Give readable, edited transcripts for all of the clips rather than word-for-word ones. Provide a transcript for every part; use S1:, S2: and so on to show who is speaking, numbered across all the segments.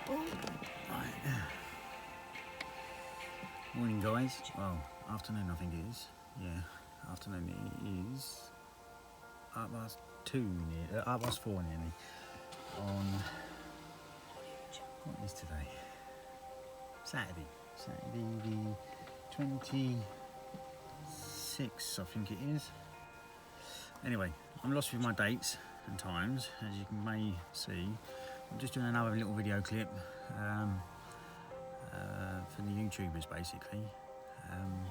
S1: Right. Morning, guys. Well, afternoon, I think it is. Yeah, afternoon it is. 2:30, 4 nearly. On what is today? Saturday the 26th, I think it is. Anyway, I'm lost with my dates and times, as you may see. I'm just doing another little video clip for the YouTubers, basically. I'm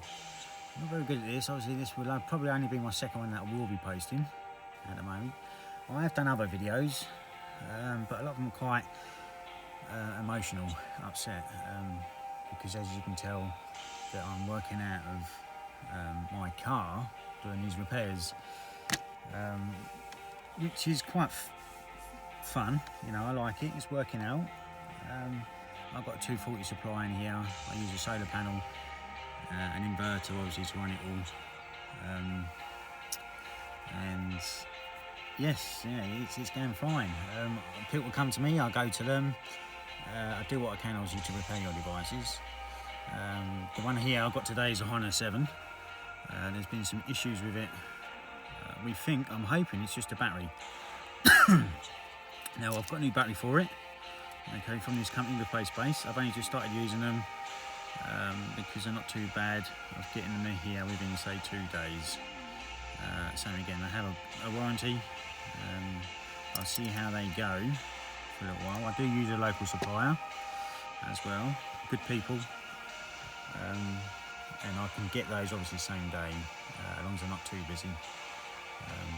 S1: not very good at this. Obviously, this will probably only be my second one that I will be posting at the moment. I have done other videos, but a lot of them are quite emotional, upset, because as you can tell that I'm working out of my car doing these repairs, which is quite fun. You know, I like it. It's working out. I've got a 240 supply in here. I use a solar panel, an inverter obviously to run it all, and yes, yeah, it's going fine. People come to me, I go to them. I do what I can obviously to repair your devices. The one here I've got today is a Honda 7. There's been some issues with it. I'm hoping it's just a battery. Now I've got a new battery for it, okay, from this company, Replace Base. I've only just started using them because they're not too bad. I'm getting them here within, say, 2 days. So again, they have a warranty. I'll see how they go for a little while. I do use a local supplier as well, good people, and I can get those obviously same day, as long as they're not too busy.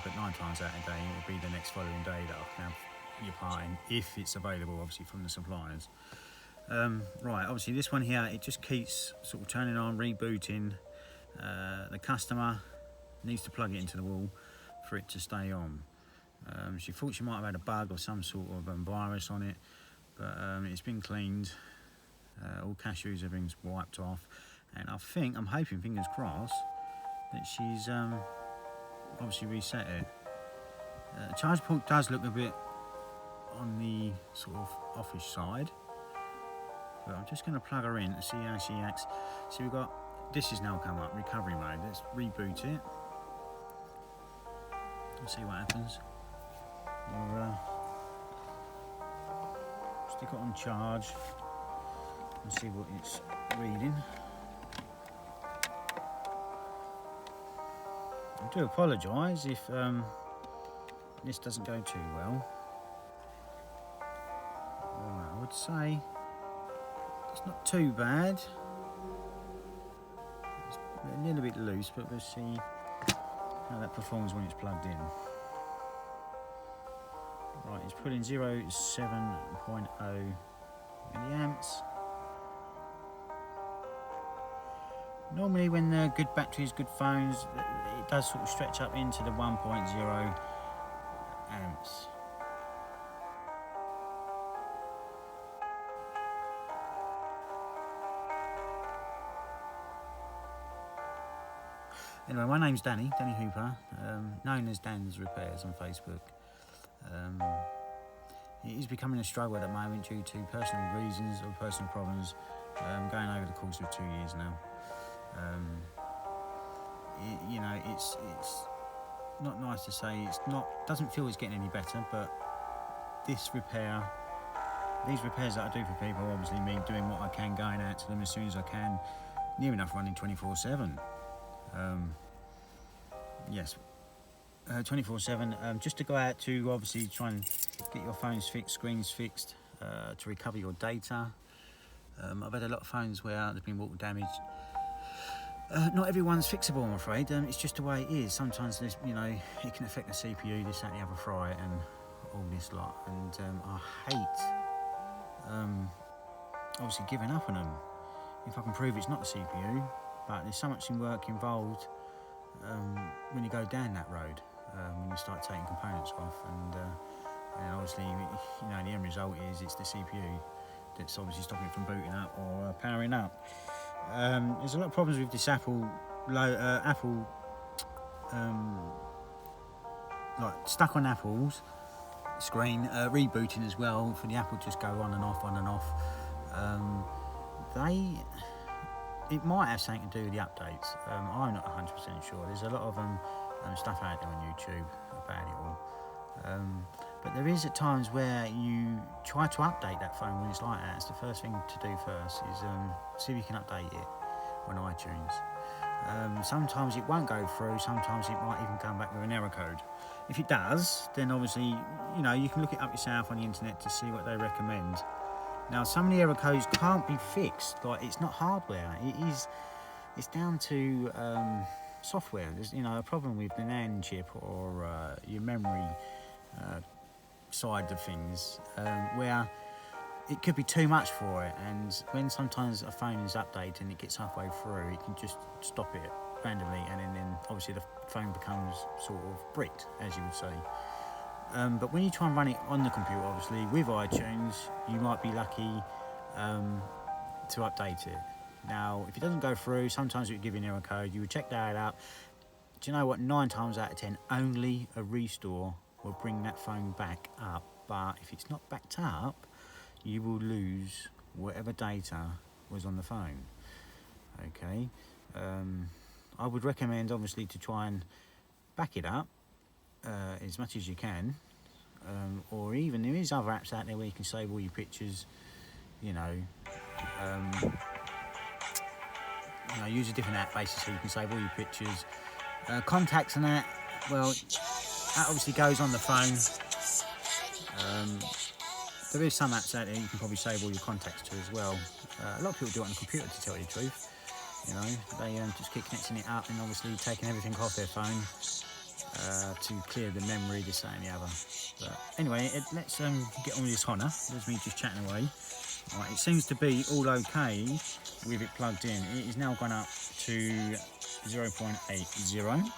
S1: But 9 times out of the day, it will be the next following day that I can have your part in, if it's available obviously from the suppliers. Right, obviously this one here, it just keeps sort of turning on, rebooting. The customer needs to plug it into the wall for it to stay on. She thought she might have had a bug or some sort of virus on it, but it's been cleaned. All cashews, everything's wiped off, and I'm hoping, fingers crossed, that she's obviously reset it. The charge port does look a bit on the sort of offish side, but I'm just going to plug her in to see how she acts. See, we've got this has now come up, recovery mode. Let's reboot it and see what happens. We'll stick it on charge and see what it's reading. I do apologise if this doesn't go too well. Right, I would say it's not too bad. It's a little bit loose, but we'll see how that performs when it's plugged in. Right, it's putting 0.7 milliamps. Normally when they're good batteries, good phones, it does sort of stretch up into the 1.0 amps. Anyway, my name's Danny Hooper, known as Dan's Repairs on Facebook. It is becoming a struggle at the moment due to personal reasons or personal problems, going over the course of 2 years now. You know, it's not nice to say. Doesn't feel it's getting any better, but these repairs that I do for people, obviously me doing what I can, going out to them as soon as I can, near enough running 24/7. Yes, 24/7, just to go out to obviously try and get your phones fixed, screens fixed, to recover your data. I've had a lot of phones where they've been water damaged. Not everyone's fixable, I'm afraid. It's just the way it is. Sometimes there's, you know, it can affect the CPU, this, that, and the other, fry, and all this lot. And I hate obviously giving up on them if I can prove it's not the CPU. But there's so much in work involved when you go down that road, when you start taking components off, and obviously, you know, the end result is it's the CPU that's obviously stopping it from booting up or powering up. There's a lot of problems with this Apple like stuck on apples, screen. Rebooting as well for the Apple, just go on and off, on and off. It might have something to do with the updates. I'm not 100% sure. There's a lot of stuff out there on YouTube about it all. But there is at times where you try to update that phone when it's like that. It's the first thing to do first is see if you can update it on iTunes. Sometimes it won't go through, sometimes it might even come back with an error code. If it does, then obviously, you know, you can look it up yourself on the internet to see what they recommend. Now, some of the error codes can't be fixed, like it's not hardware, it's down to software. There's, you know, a problem with the NAND chip or your memory side of things, where it could be too much for it, and when sometimes a phone is updated and it gets halfway through, it can just stop it randomly, and then obviously the phone becomes sort of bricked, as you would say. But when you try and run it on the computer, obviously with iTunes, you might be lucky to update it. Now, if it doesn't go through, sometimes it will give you an error code. You would check that out. Do you know what? 9 times out of 10, only a restore will bring that phone back up. But if it's not backed up, you will lose whatever data was on the phone. Okay. I would recommend, obviously, to try and back it up as much as you can. Or even, there is other apps out there where you can save all your pictures, you know. Use a different app basically so you can save all your pictures. Contacts and that, well, that obviously goes on the phone. There is some apps out there you can probably save all your contacts to as well. A lot of people do it on the computer, to tell you the truth. You know, they just keep connecting it up and obviously taking everything off their phone to clear the memory, this, that and the other. But anyway, let's get on with this Honor. There's me just chatting away. Right, it seems to be all okay with it plugged in. It is now gone up to 0.80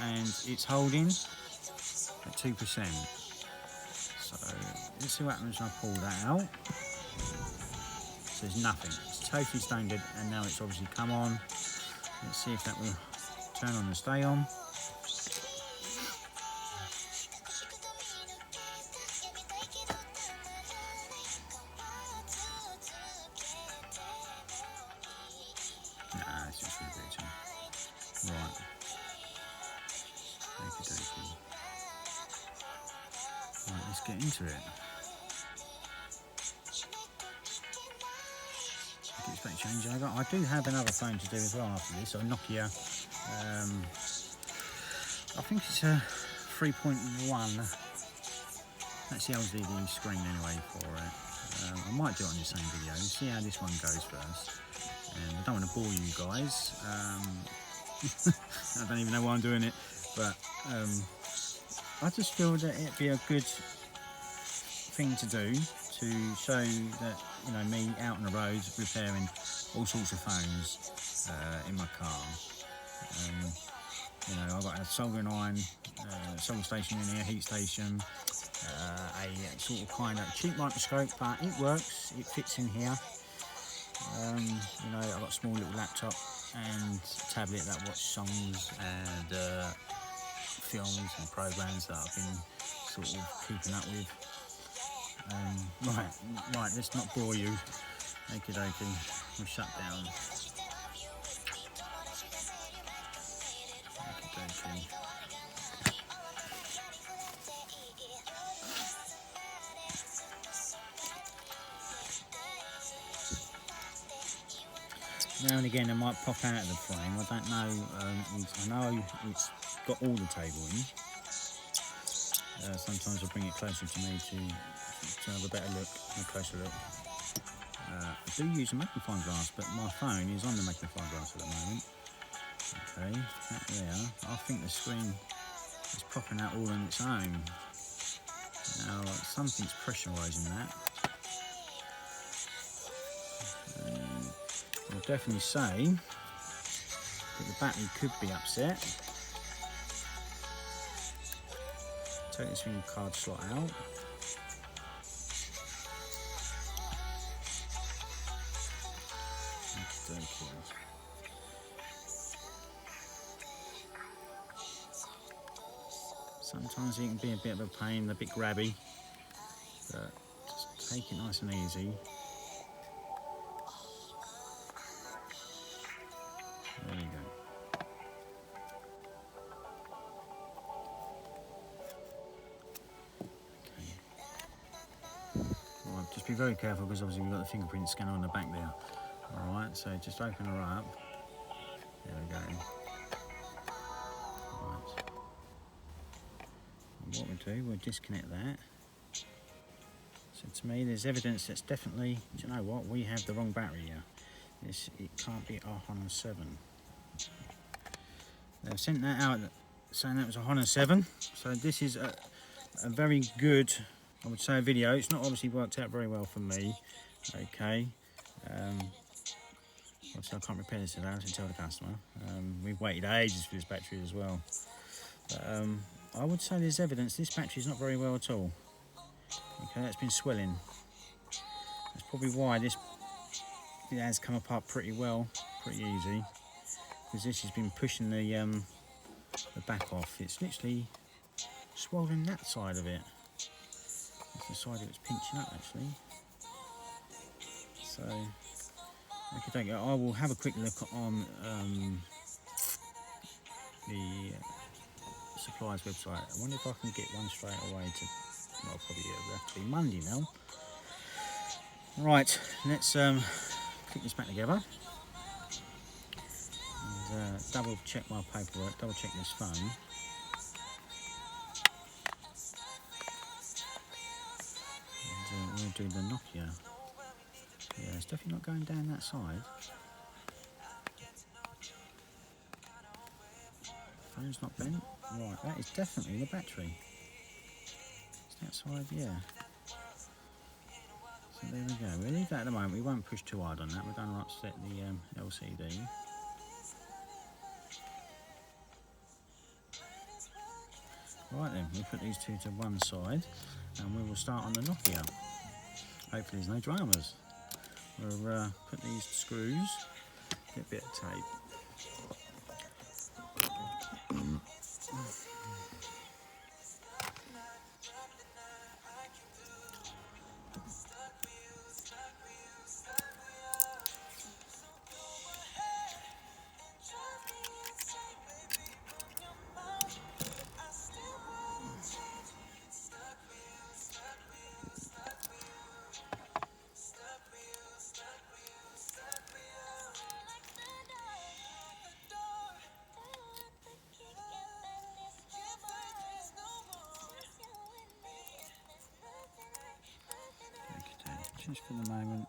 S1: and it's holding at 2%. So let's see what happens when I pull that out. So there's nothing. It's totally standard, and now it's obviously come on. Let's see if that will turn on and stay on. Nah, it's just rebooting. Right. Okey-dokey. Right, let's get into it. Expect change over. I do have another phone to do as well after this, a Nokia. I think it's a 3.1. That's the LCD screen anyway for it. I might do it on the same video. See how this one goes first. And I don't want to bore you guys. I don't even know why I'm doing it, but I just feel that it'd be a good thing to do to show that, you know, me out on the roads repairing all sorts of phones in my car. You know, I've got a soldering iron, solder station in here, heat station, a sort of kind of cheap microscope, but it works, it fits in here. You know, I've got a small little laptop and tablet that watch songs and films and programs that I've been sort of keeping up with. Right, let's not bore you. Okey-dokey, we'll shut down. Okey-dokey. Now and again it might pop out of the frame, I don't know. I know it's got all the table in. Sometimes I'll bring it closer to me to have a better look, a closer look. I do use a magnifying glass, but my phone is on the magnifying glass at the moment. Okay, that there. I think the screen is popping out all on its own. Now, something's pressurising that. I'll definitely say that the battery could be upset. Take this memory card slot out. Sometimes it can be a bit of a pain, a bit grabby, but just take it nice and easy. There you go. Okay. Right, just be very careful because obviously we've got the fingerprint scanner on the back there. Alright, so just open her up. There we go. Right. And what we'll do, we'll disconnect that. So to me there's evidence that's definitely, do you know what, we have the wrong battery here. It can't be a Honor 7. They've sent that out saying that was a Honor 7. So this is a very good, I would say, a video. It's not obviously worked out very well for me. Okay. Obviously I can't repair this today, I have to tell the customer. We've waited ages for this battery as well. But I would say there's evidence this battery is not very well at all. Okay, that's been swelling. That's probably why it has come apart pretty well, pretty easy. Because this has been pushing the back off. It's literally swollen that side of it. That's the side it was pinching up actually. So, okay, I will have a quick look on the supplier's website. I wonder if I can get one straight away to, well, probably it'll have to be Monday now. Right, let's click this back together and double check my paperwork, double check this phone. And we'll do the Nokia. Yeah, it's definitely not going down that side. Phone's not bent. Right, that is definitely the battery. It's that side, yeah. So there we go. We'll leave that at the moment. We won't push too hard on that. We're going to upset the LCD. Right then, we'll put these two to one side and we will start on the Nokia. Hopefully there's no dramas. We'll put these screws, get a bit of tape. Just for the moment.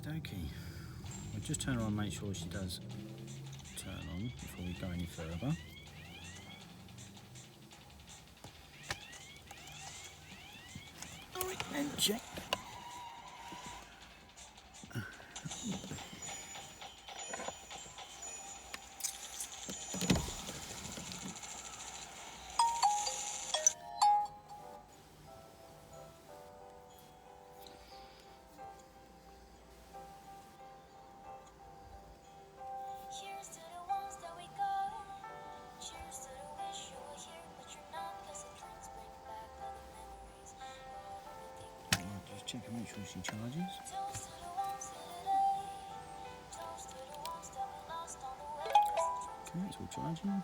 S1: Okay, we'll just turn her on, make sure she does turn on before we go any further. And check. Check and make sure she charges. Okay, it's all charging.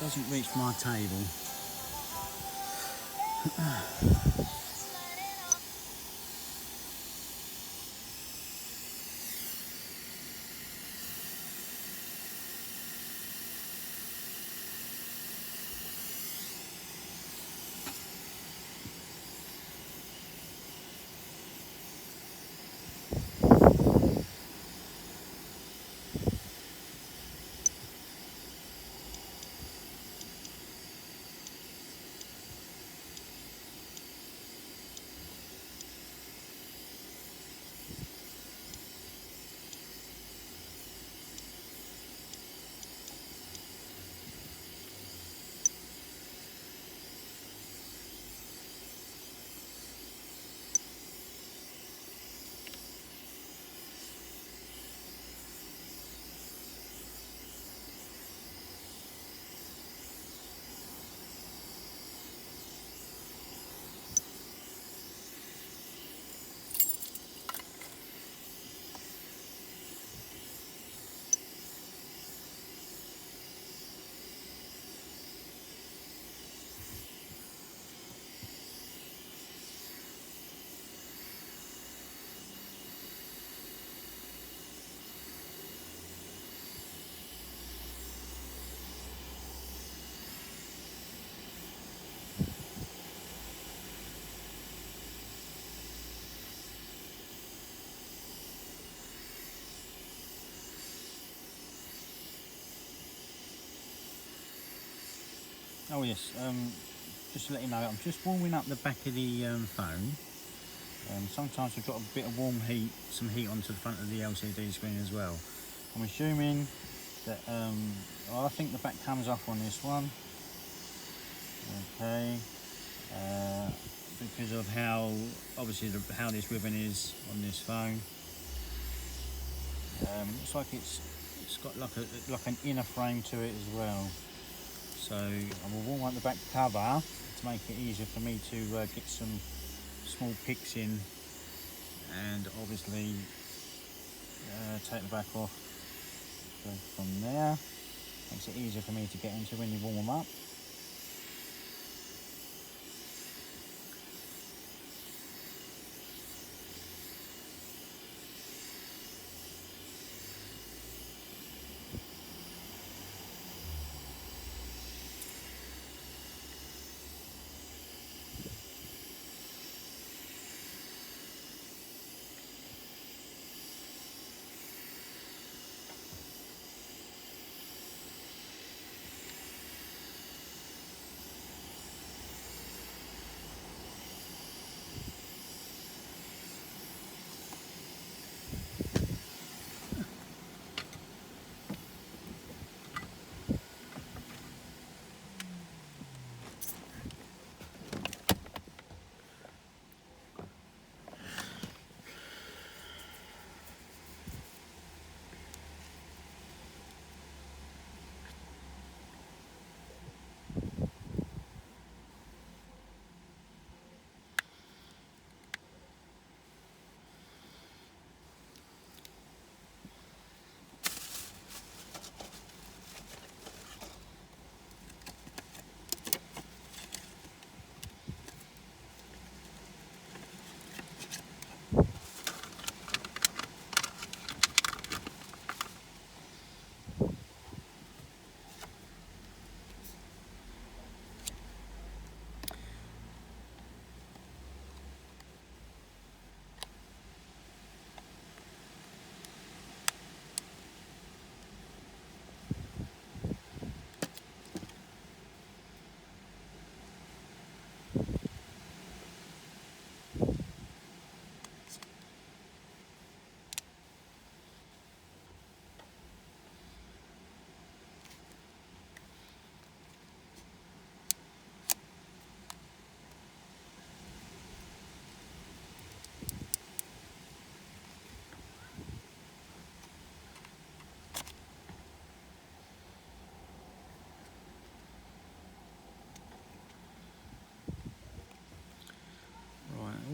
S1: doesn't reach my table. Oh yes, just to let you know, I'm just warming up the back of the phone. Sometimes we've got a bit of warm heat, some heat onto the front of the LCD screen as well. I'm assuming that, well, I think the back comes off on this one. Okay, because of how, obviously, how this ribbon is on this phone. Looks like it's got like an inner frame to it as well. So I will warm up the back cover to make it easier for me to get some small picks in, and obviously take the back off. Go from there. Makes it easier for me to get into when you warm them up.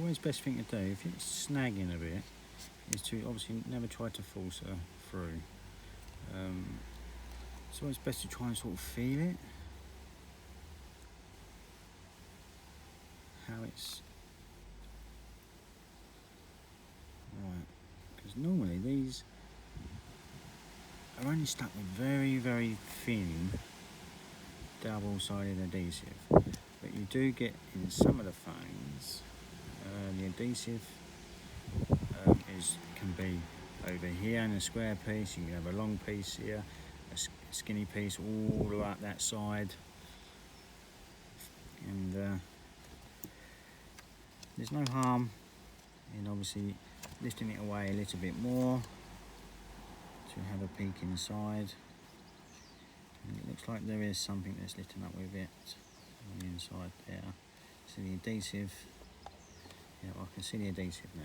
S1: Always best thing to do if it's snagging a bit is to obviously never try to force her through. It's always best to try and sort of feel it. piece. Right, because normally these are only stuck with very, very thin double-sided adhesive, but you do get in some of the phones the adhesive can be over here in a square piece. You can have a long piece here, a skinny piece all the way up that side, and there's no harm in obviously lifting it away a little bit more to have a peek inside. And it looks like there is something that's lifting up with it on the inside there. So the adhesive, yeah, I can see the adhesive now.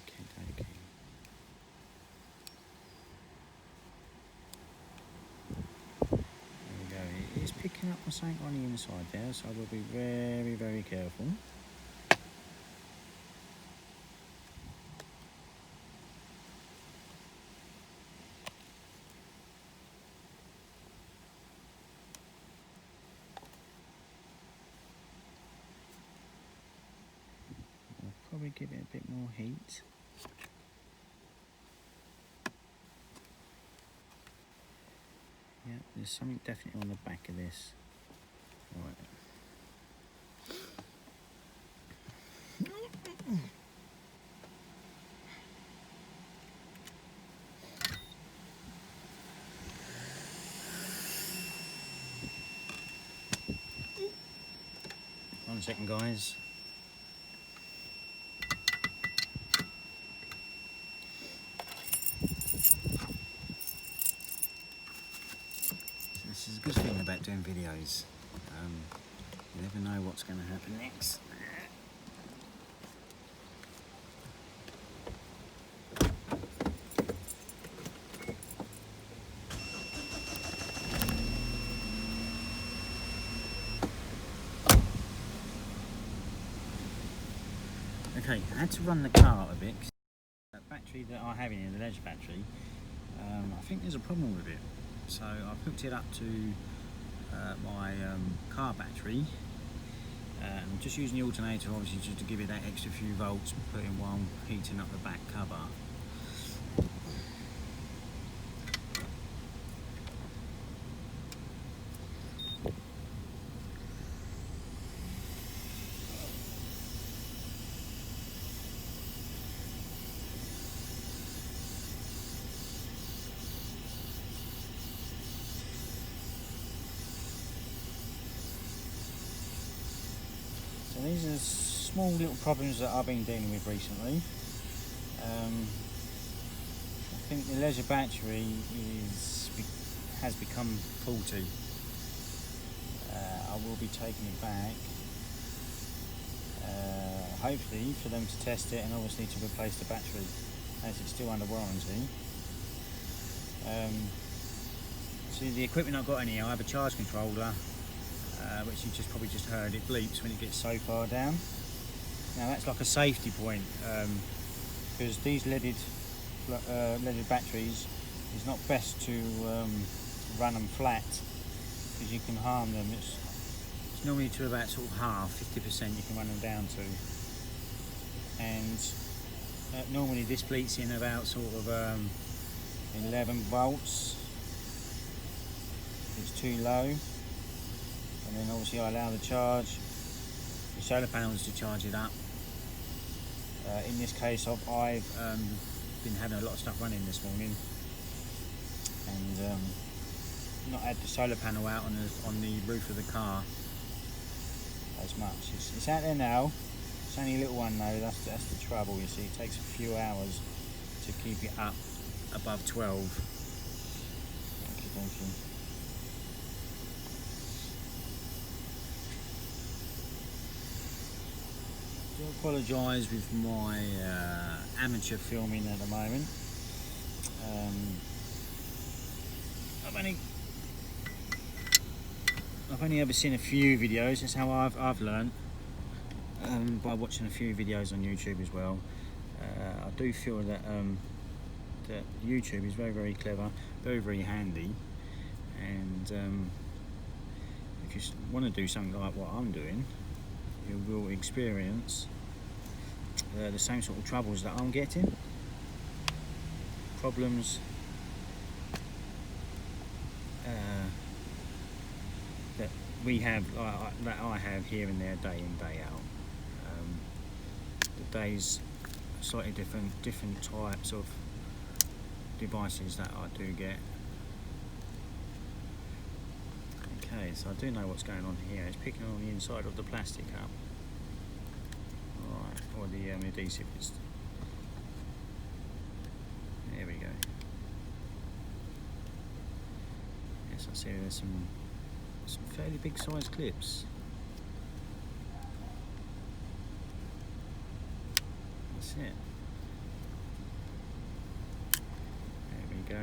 S1: Okay. There we go. It is picking up something on the inside there, so we'll be very, very careful. Probably give it a bit more heat. Yeah, there's something definitely on the back of this. Right. One second, guys. This is a good thing about doing videos. You never know what's going to happen next. Okay, I had to run the car a bit. That battery that I have in here, the leisure battery, I think there's a problem with it. So I've hooked it up to my car battery. I'm just using the alternator, obviously, just to give it that extra few volts, put in one, heating up the back cover. So these are small little problems that I've been dealing with recently. I think the leisure battery has become faulty. I will be taking it back, hopefully for them to test it and obviously to replace the battery as it's still under warranty. See, the equipment I've got in here, I have a charge controller, which you probably just heard, it bleeps when it gets so far down. Now that's like a safety point, because these leaded batteries, it's not best to run them flat, because you can harm them. It's normally to about sort of half, 50% you can run them down to, and normally this bleeds in about sort of 11 volts. It's too low, and then obviously I allow the solar panels to charge it up. In this case, I've been having a lot of stuff running this morning, and not had the solar panel out on the roof of the car as much. It's out there now. It's only a little one though. That's the trouble. You see, it takes a few hours to keep it up above 12. Thank you. I do apologise with my amateur filming at the moment. I've only ever seen a few videos. That's how I've learned, by watching a few videos on YouTube as well. I do feel that that YouTube is very, very clever, very, very handy, and if you want to do something like what I'm doing, you will experience the same sort of troubles that I'm getting. Problems that we have, that I have here and there, day in, day out. The days slightly different types of devices that I do get. Okay, so I do know what's going on here. It's picking on the inside of the plastic up. Alright, or the adhesive is. There we go. Yes, I see there's some fairly big size clips. That's it. There we go.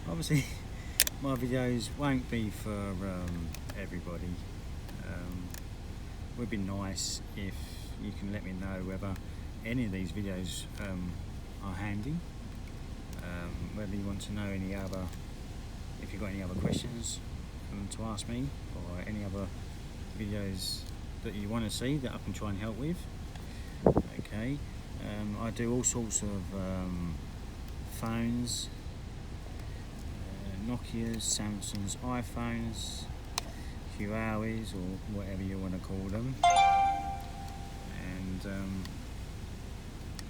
S1: Obviously, my videos won't be for everybody. It would be nice if you can let me know whether any of these videos are handy, whether you want to know any other, if you've got any other questions to ask me, or any other videos that you want to see that I can try and help with. Okay, I do all sorts of phones, Nokia's, Samsung's, iPhones, Huawei's, or whatever you want to call them, and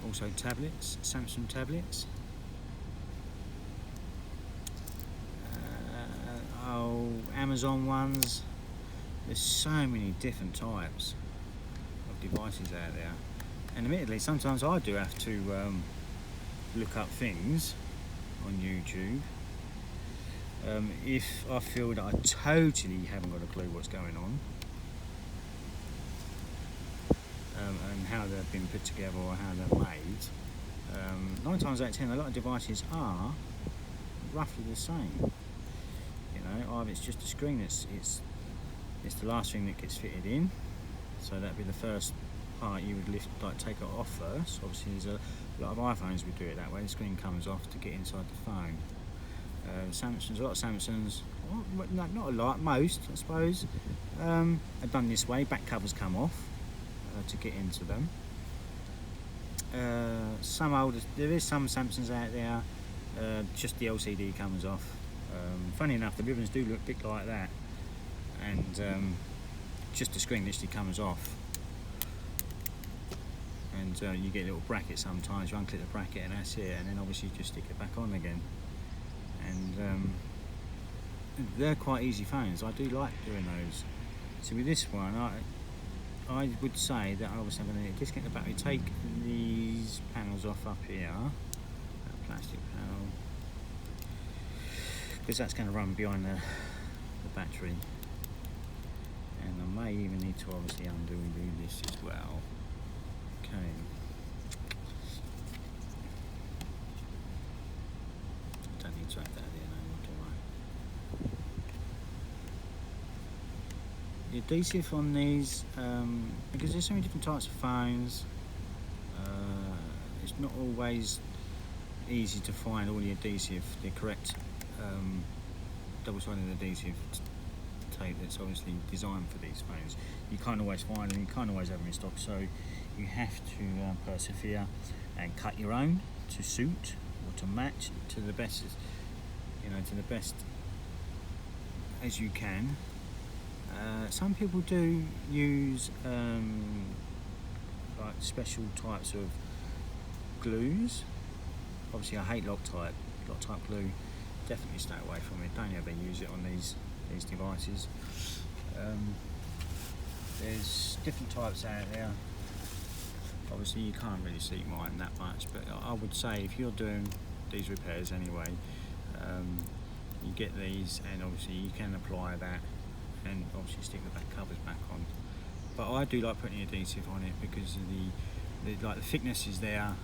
S1: also tablets, Samsung tablets, Amazon ones. There's so many different types of devices out there, and admittedly sometimes I do have to look up things on YouTube if I feel that I totally haven't got a clue what's going on, and how they've been put together or how they're made. 9 times out of 10, a lot of devices are roughly the same. You know, either it's just a screen, it's the last thing that gets fitted in, so that'd be the first part you would take it off first. Obviously, there's a lot of iPhones would do it that way. The screen comes off to get inside the phone. Samsungs, a lot of Samsungs, well, not a lot, most I suppose, are done this way. Back covers come off to get into them. There is some Samsungs out there, just the LCD comes off. Funny enough, the ribbons do look a bit like that, and just the screen literally comes off, and you get a little bracket sometimes. You unclip the bracket and that's it, and then obviously you just stick it back on again. And they're quite easy phones. I do like doing those. So with this one, I would say that obviously I'm going to disconnect the battery, take these panels off up here, that plastic panel, because that's going to run behind the battery. And I may even need to obviously undo this as well. Okay. Don't need to add that in anymore, do I? The adhesive on these, because there's so many different types of phones, it's not always easy to find all the adhesive, the correct double-sided adhesive tape that's obviously designed for these phones. You can't always find them, you can't always have them in stock, so you have to persevere and cut your own to suit or to match to the best, to the best as you can. Some people do use like special types of glues. Obviously I hate Loctite glue. Definitely stay away from it. Don't ever use it on these devices. There's different types out there. Obviously you can't really see mine that much, but I would say if you're doing these repairs anyway, you get these, and obviously you can apply that and obviously stick the back covers back on. But I do like putting adhesive on it because of the thickness is there.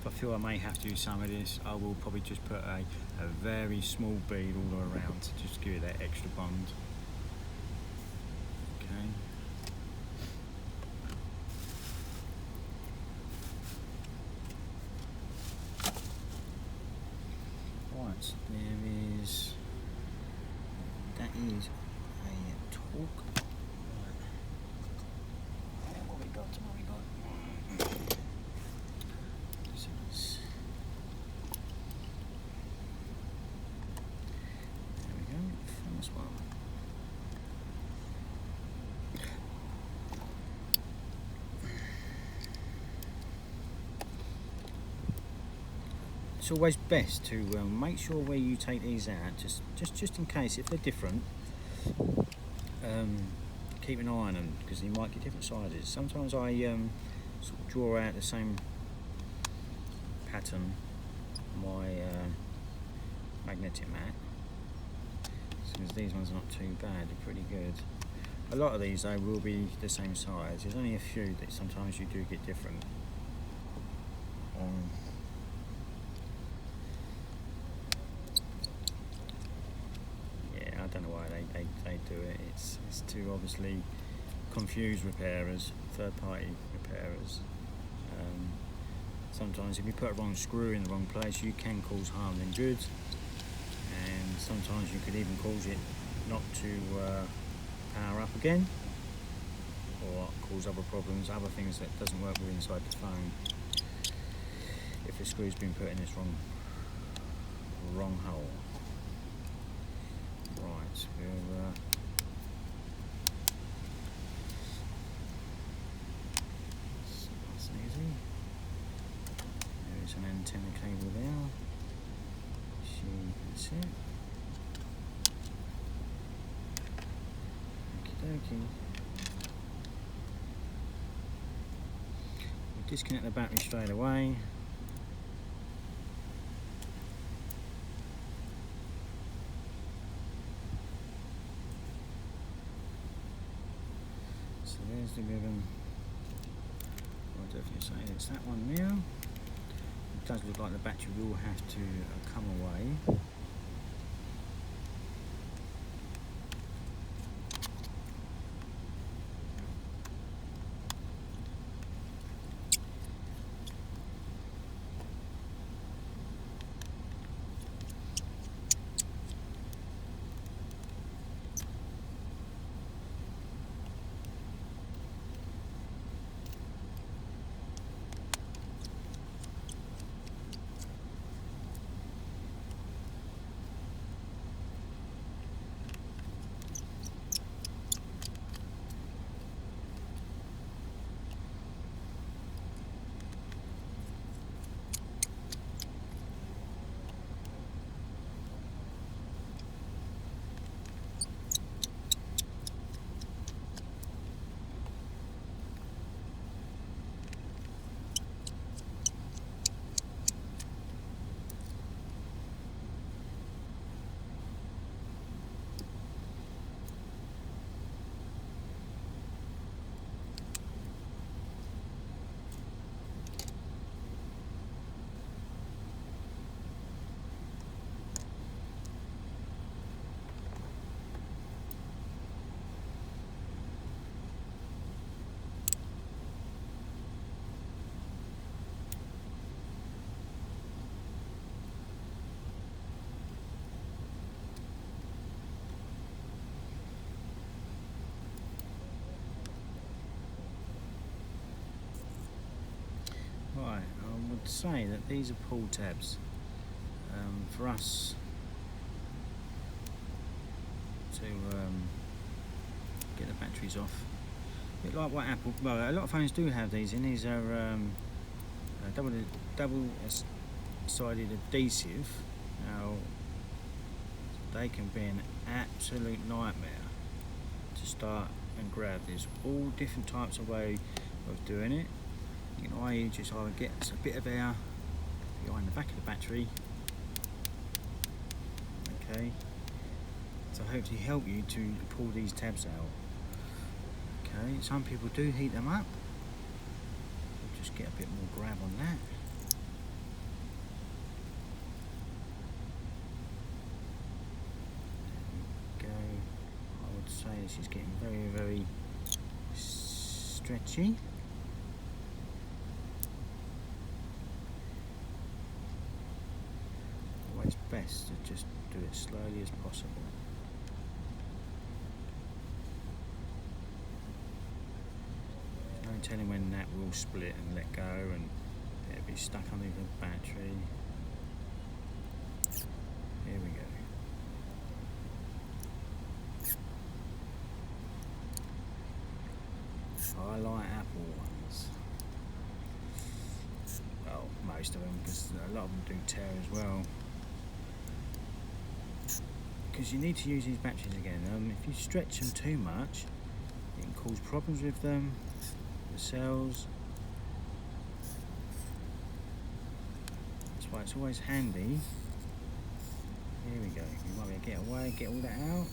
S1: if I feel I may have to do some of this, I will probably just put a very small bead all the way around to just give it that extra bond. Okay. Right, that is a torque. What we got? There we go, first one. It's always best to make sure where you take these out, just in case if they're different, keep an eye on them because they might get different sizes. Sometimes I sort of draw out the same pattern on my magnetic mat, because these ones are not too bad, they're pretty good. A lot of these though will be the same size. There's only a few that sometimes you do get different. I don't know why they do it. It's to obviously confuse repairers, third-party repairers. Sometimes if you put a wrong screw in the wrong place, you can cause harm than good, and sometimes you could even cause it not to power up again, or cause other problems, other things that doesn't work with inside the phone if the screw's been put in this wrong hole. Right, that's easy. There is an antenna cable there. That's it. Okie dokie. We'll disconnect the battery straight away. So there's the ribbon. I'll definitely say it's that one now. It does look like the battery will have to come away. Right, I would say that these are pull tabs. For us to get the batteries off. A bit like what Apple, well, a lot of phones do have these, and these are double-sided adhesive. Now, they can be an absolute nightmare to start and grab. There's all different types of way of doing it. You can either just get a bit of air behind the back of the battery, okay, to hopefully help you to pull these tabs out. Okay, some people do heat them up. We'll just get a bit more grab on that. this is getting very, very stretchy. Always best to just do it slowly as possible. No telling when that will split and let go and it'll be stuck under the battery. Here we go. I like Apple ones. Well, most of them, because a lot of them do tear as well. Because you need to use these batteries again. If you stretch them too much, it can cause problems with them, the cells. That's why it's always handy. Here we go. You might be able to get away, get all that out.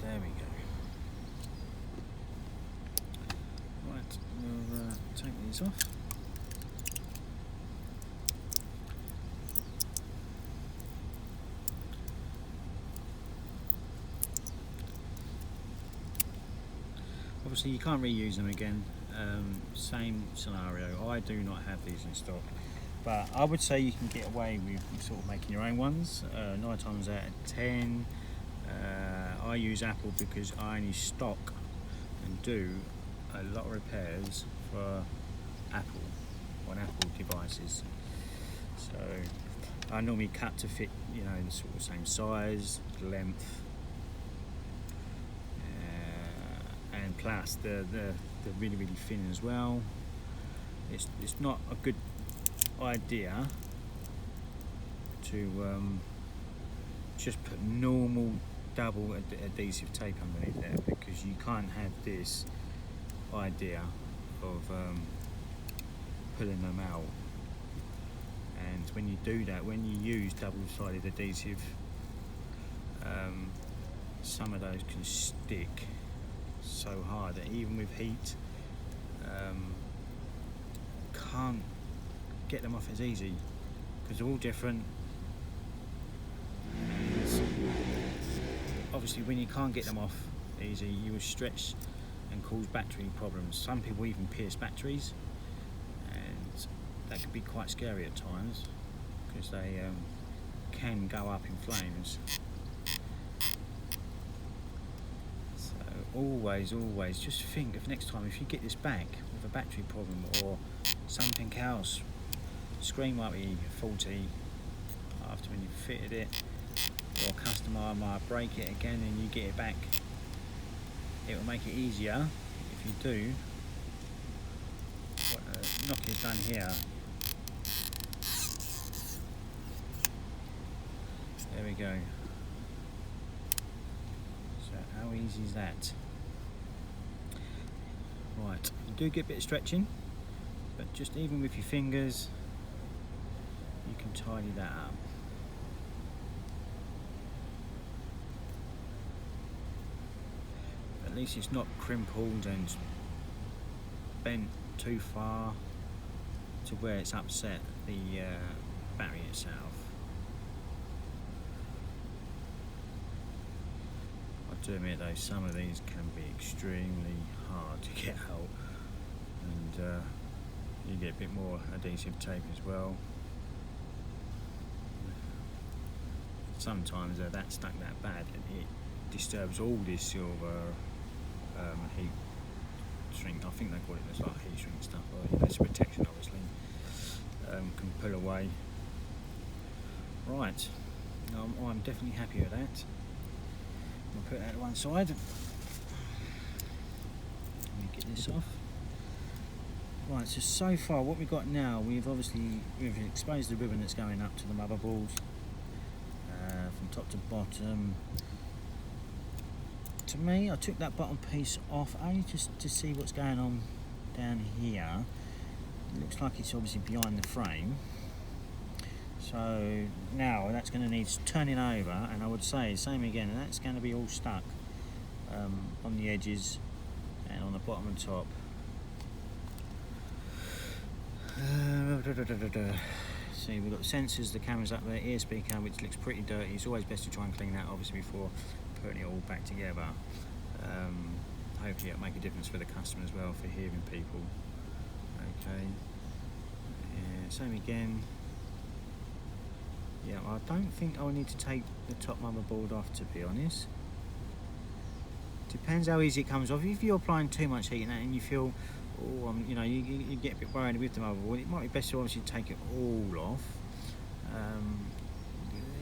S1: There we go. Right, we'll take these off. Obviously you can't reuse them again, same scenario. I do not have these in stock, but I would say you can get away with sort of making your own ones. 9 times out of 10 I use Apple because I only stock and do a lot of repairs for Apple, on Apple devices. So I normally cut to fit, you know, the sort of same size, length, and plus they're really, really thin as well. It's not a good idea to just put normal double adhesive tape underneath there, because you can't have this idea of pulling them out. And when you do that, when you use double-sided adhesive, some of those can stick so hard that even with heat, can't get them off as easy, because they're all different. Obviously when you can't get them off easy, you will stretch and cause battery problems. Some people even pierce batteries, and that can be quite scary at times because they can go up in flames. So always just think of next time, if you get this back with a battery problem or something else, screen might be faulty after when you fitted it, or a customer might break it again and you get it back. It will make it easier if you do what Nokia's done here. There we go. So how easy is that? Right, you do get a bit of stretching, but just even with your fingers you can tidy that up. At least it's not crimpled and bent too far to where it's upset the battery itself. I do admit though, some of these can be extremely hard to get out, and you get a bit more adhesive tape as well. Sometimes they're that stuck that bad and it disturbs all this silver heat shrink. I think they call it this, like heat shrink stuff, or you know, it's protection obviously, can pull away. Right, I'm definitely happy with that. I'll put that to one side. Let me get this off. Right, so far what we've got now, we've exposed the ribbon that's going up to the motherboard, from top to bottom. To me, I took that bottom piece off only just to see what's going on down here. It looks like it's obviously behind the frame. So now that's going to need turning over, and I would say same again, and that's going to be all stuck on the edges and on the bottom and top. See, we've got sensors, the camera's up there, ear speaker, which looks pretty dirty. It's always best to try and clean that obviously before putting it all back together. Hopefully it'll make a difference for the customer as well, for hearing people. Okay, yeah, same again. Yeah, I don't think I'll need to take the top motherboard off, to be honest. Depends how easy it comes off. If you're applying too much heat in that and you feel, oh, you know, you get a bit worried with the motherboard, it might be best to obviously take it all off.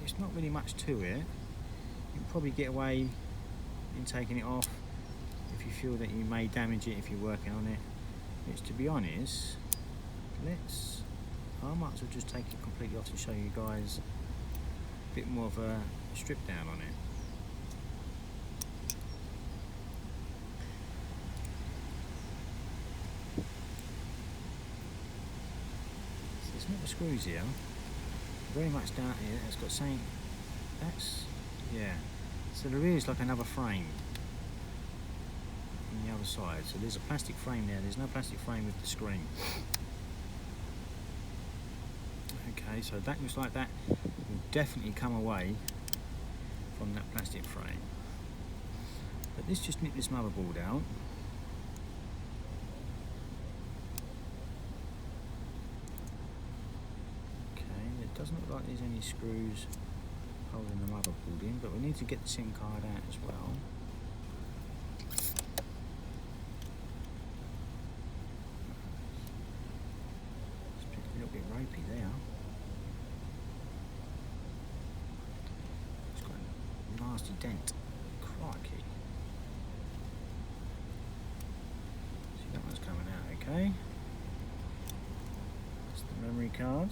S1: It's not really much to it. You can probably get away in taking it off if you feel that you may damage it if you're working on it. Which, to be honest, I might as well just take it completely off to show you guys a bit more of a strip down on it. So there's not the screws here, very much down here. It's got something, yeah. So there is like another frame on the other side. So there's a plastic frame there. There's no plastic frame with the screen. Okay, so that looks like that will definitely come away from that plastic frame. But let's just nip this motherboard out. Okay, it doesn't look like there's any screws holding the motherboard in, but we need to get the SIM card out as well. It's a little bit ropey there. Nasty dent. Crikey. See, that one's coming out okay. That's the memory card.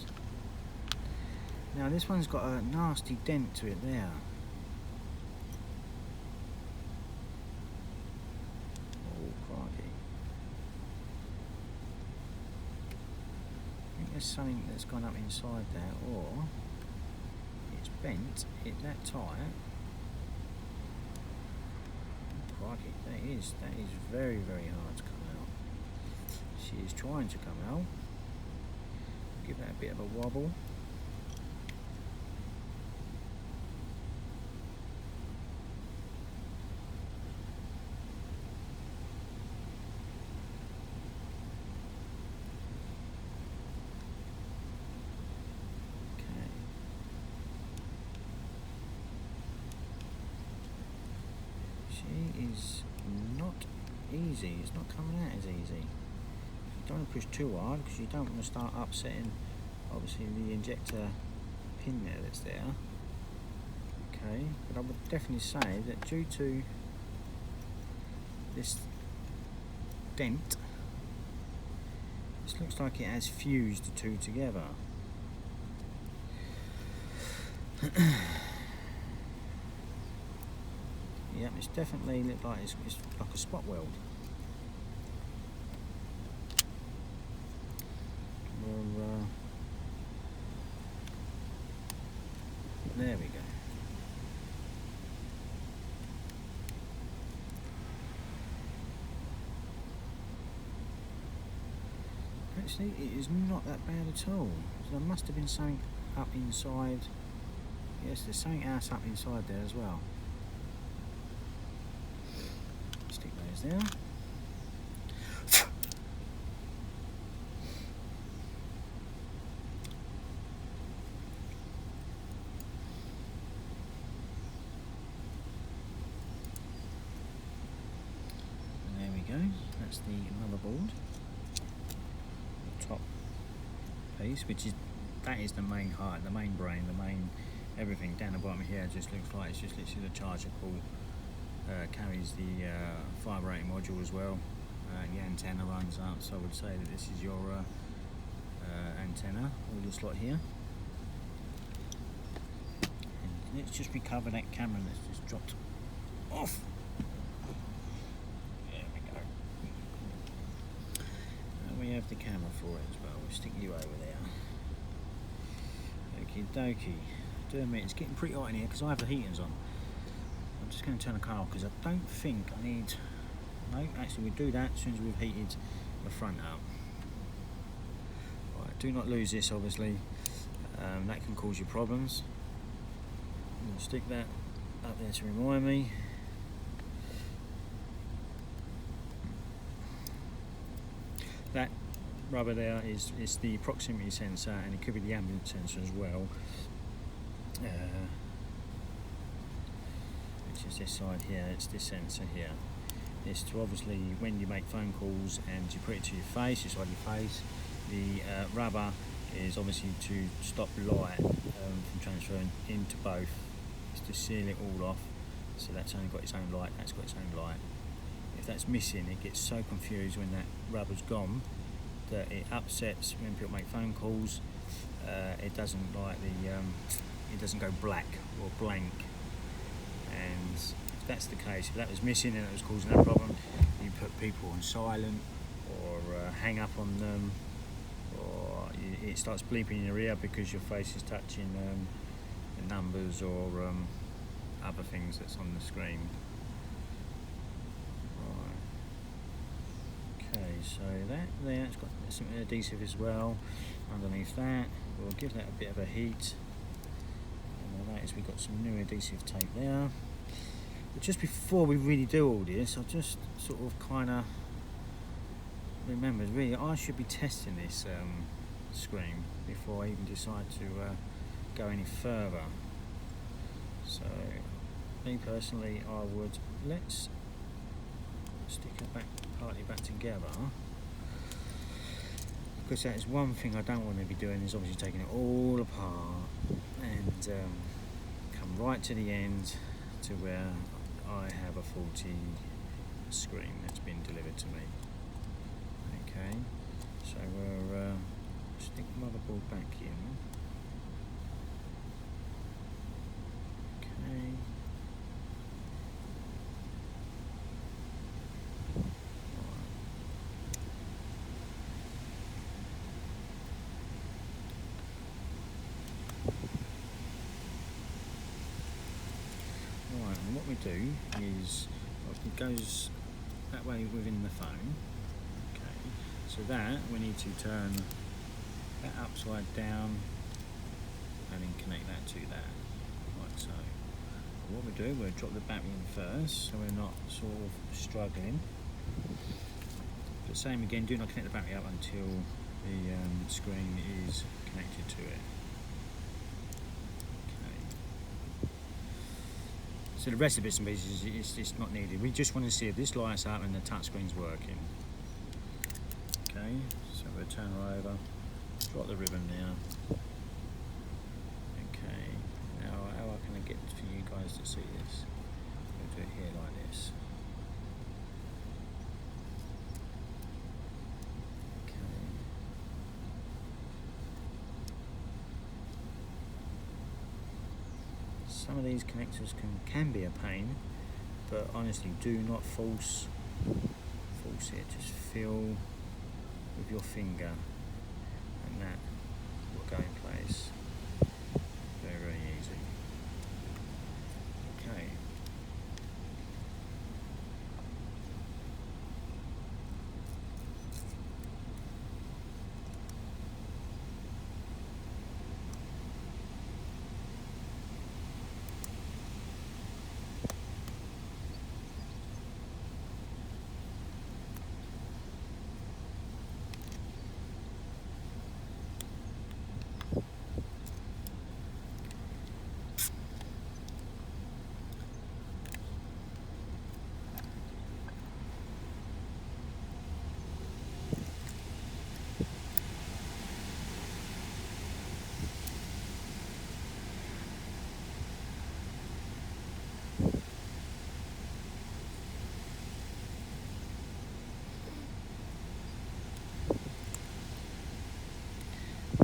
S1: Now this one's got a nasty dent to it there. Oh, crikey. I think there's something that's gone up inside there, or it's bent, hit that tight. Crikey, that is very, very hard to come out. She is trying to come out. Give that a bit of a wobble. She is not easy. It's not coming out as easy. You don't want to push too hard because you don't want to start upsetting obviously the injector pin there that's there. Okay, but I would definitely say that due to this dent, this looks like it has fused the two together. Yep, it's definitely looked like it's like a spot weld. Well, there we go. Actually, it is not that bad at all. So there must have been something up inside. Yes, there's something else up inside there as well. Stick those there. And there we go. That's the motherboard. The top piece, that is the main heart, the main brain, the main everything. Down the bottom here just looks like it's just literally the charger port. Carries the vibrating module as well. The antenna runs up, so I would say that this is your antenna, or your slot here. And let's just recover that camera that's just dropped off. There we go. And we have the camera for it as well. We'll stick you over there. Okie dokie. Do admit it's getting pretty hot in here because I have the heaters on. I'm just going to turn the car off because I don't think I need. No, actually we do that as soon as we've heated the front up. Right, do not lose this obviously. That can cause you problems. I'm going to stick that up there to remind me. That rubber there is the proximity sensor, and it could be the ambient sensor as well, which is this side here. It's this sensor here. It's to obviously when you make phone calls and you put it to your face, inside your face, the rubber is obviously to stop light from transferring into both. It's to seal it all off, so that's only got its own light, that's got its own light. If that's missing, it gets so confused when that rubber's gone that it upsets when people make phone calls. It doesn't like it doesn't go black or blank, and if that's the case, if that was missing and it was causing that problem, you put people on silent or hang up on them, or it starts bleeping in your ear because your face is touching the numbers or other things that's on the screen. So that there's got some adhesive as well underneath that. We'll give that a bit of a heat, and that is we've got some new adhesive tape there. But just before we really do all this, I just sort of kind of remembered really I should be testing this screen before I even decide to go any further. So me personally, I would, let's stick it back partly back together, because that is one thing I don't want to be doing, is obviously taking it all apart and come right to the end to where I have a faulty screen that's been delivered to me. Okay, so we'll stick the motherboard back in. Okay. What we do is it goes that way within the phone. Okay, so that we need to turn that upside down and then connect that to that, like so. What we do, we'll drop the battery in first, so we're not sort of struggling. But same again, do not connect the battery up until the screen is connected to it. So the rest of the bits and pieces it's not needed. We just want to see if this lights up and the touchscreen's working. Okay, so we'll turn her over, drop the ribbon now. Okay, now how can I get for you guys to see this? We'll do it here like this. Some of these connectors can be a pain, but honestly do not force it, just feel with your finger and that will go in place. Very, very easy. Okay.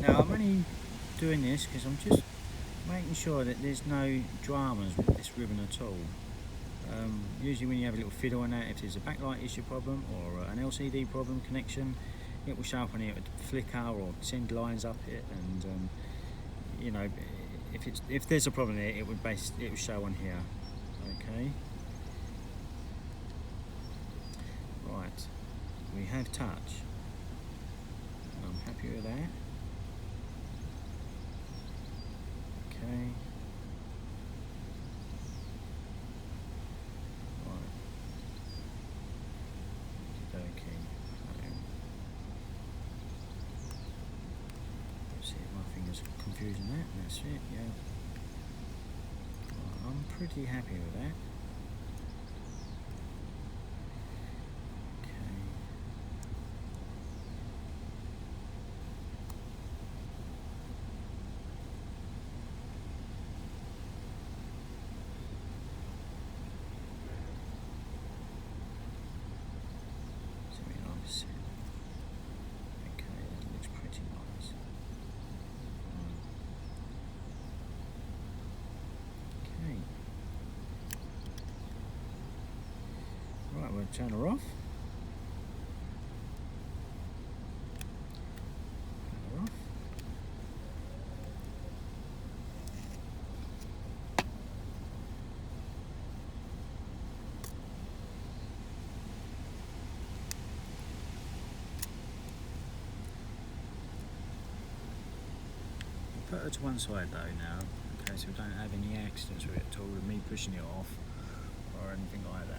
S1: Now I'm only doing this because I'm just making sure that there's no dramas with this ribbon at all. Usually when you have a little fiddle on that, if there's a backlight issue problem or an LCD problem connection, it will show up on here, it would flicker or send lines up it, and you know, if there's a problem there, it would show on here. Okay. Right. We have touch. I'm happy with that. Okay. Right. Okay. See if my fingers are confusing that. That's it. Yeah. Right, I'm pretty happy with that. Okay, that looks pretty nice. Okay. Right, we'll turn her off. Turn her off. Put her to one side though now, okay, so we don't have any accidents with it at all, with me pushing it off or anything like that.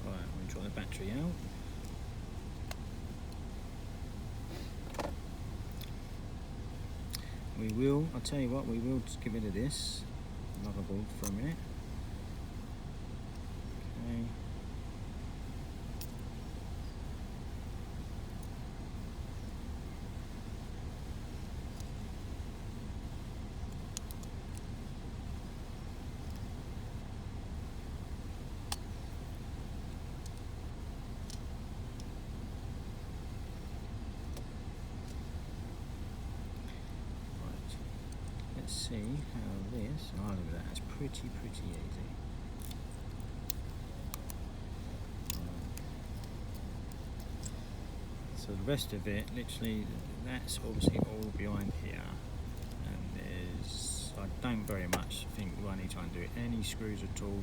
S1: Right, we'll draw the battery out. We will, I'll tell you what, we will just get rid of this motherboard for a minute. Okay. Let's see how this, oh look at that, it's pretty easy. So the rest of it, literally, that's obviously all behind here. And there's, I don't very much think I need to undo it. Any screws at all.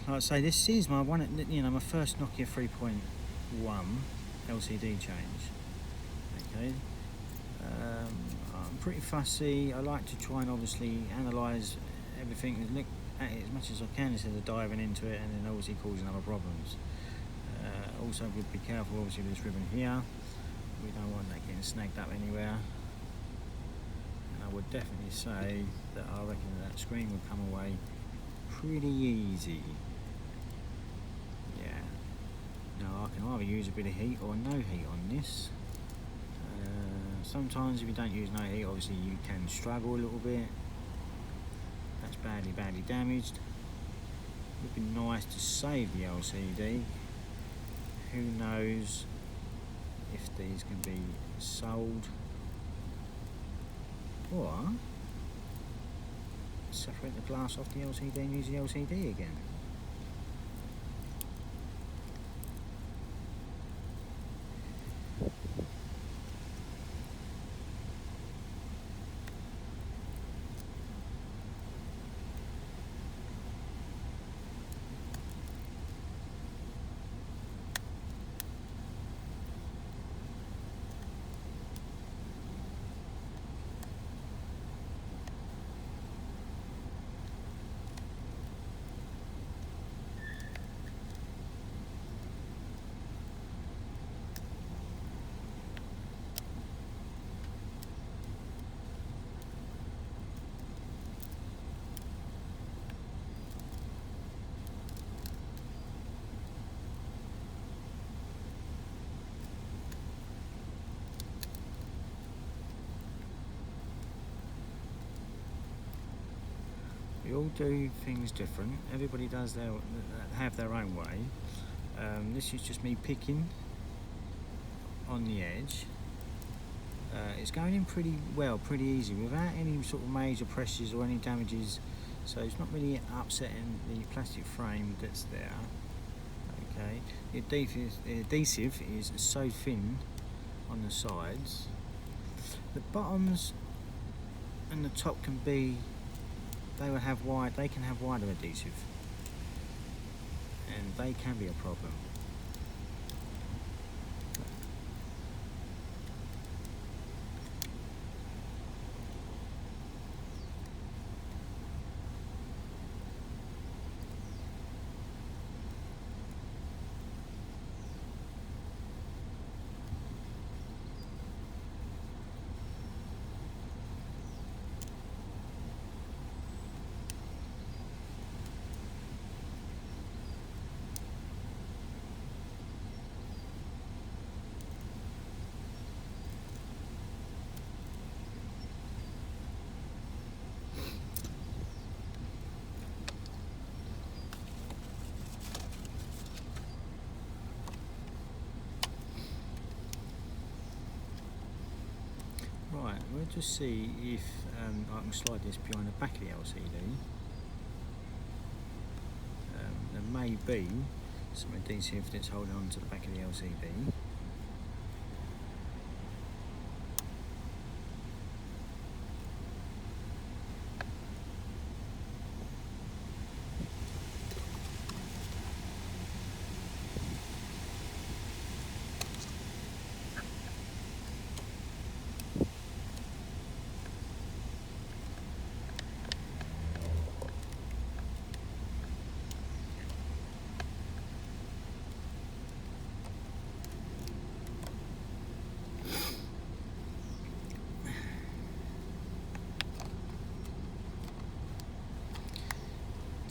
S1: Like I say, this is my one, you know, my first Nokia 3.1 LCD change. Okay, I'm pretty fussy. I like to try and obviously analyse everything and look at it as much as I can instead of diving into it and then obviously causing other problems. Also, we'd be careful obviously with this ribbon here. We don't want that getting snagged up anywhere. And I would definitely say that I reckon that screen would come away pretty easy. Yeah. Now I can either use a bit of heat or no heat on this. Sometimes if you don't use no heat, obviously you can struggle a little bit. That's badly damaged. Would be nice to save the LCD. Who knows if these can be sold, or separate the glass off the LCD and use the LCD again. We all do things different. Everybody does have their own way. This is just me picking on the edge. It's going in pretty well, pretty easy, without any sort of major pressures or any damages. So it's not really upsetting the plastic frame that's there. Okay, the adhesive is so thin on the sides. The bottoms and the top can be, they can have wider adhesive, and they can be a problem. Right, we'll just see if I can slide this behind the back of the LCD. There may be some adhesive that's holding on to the back of the LCD.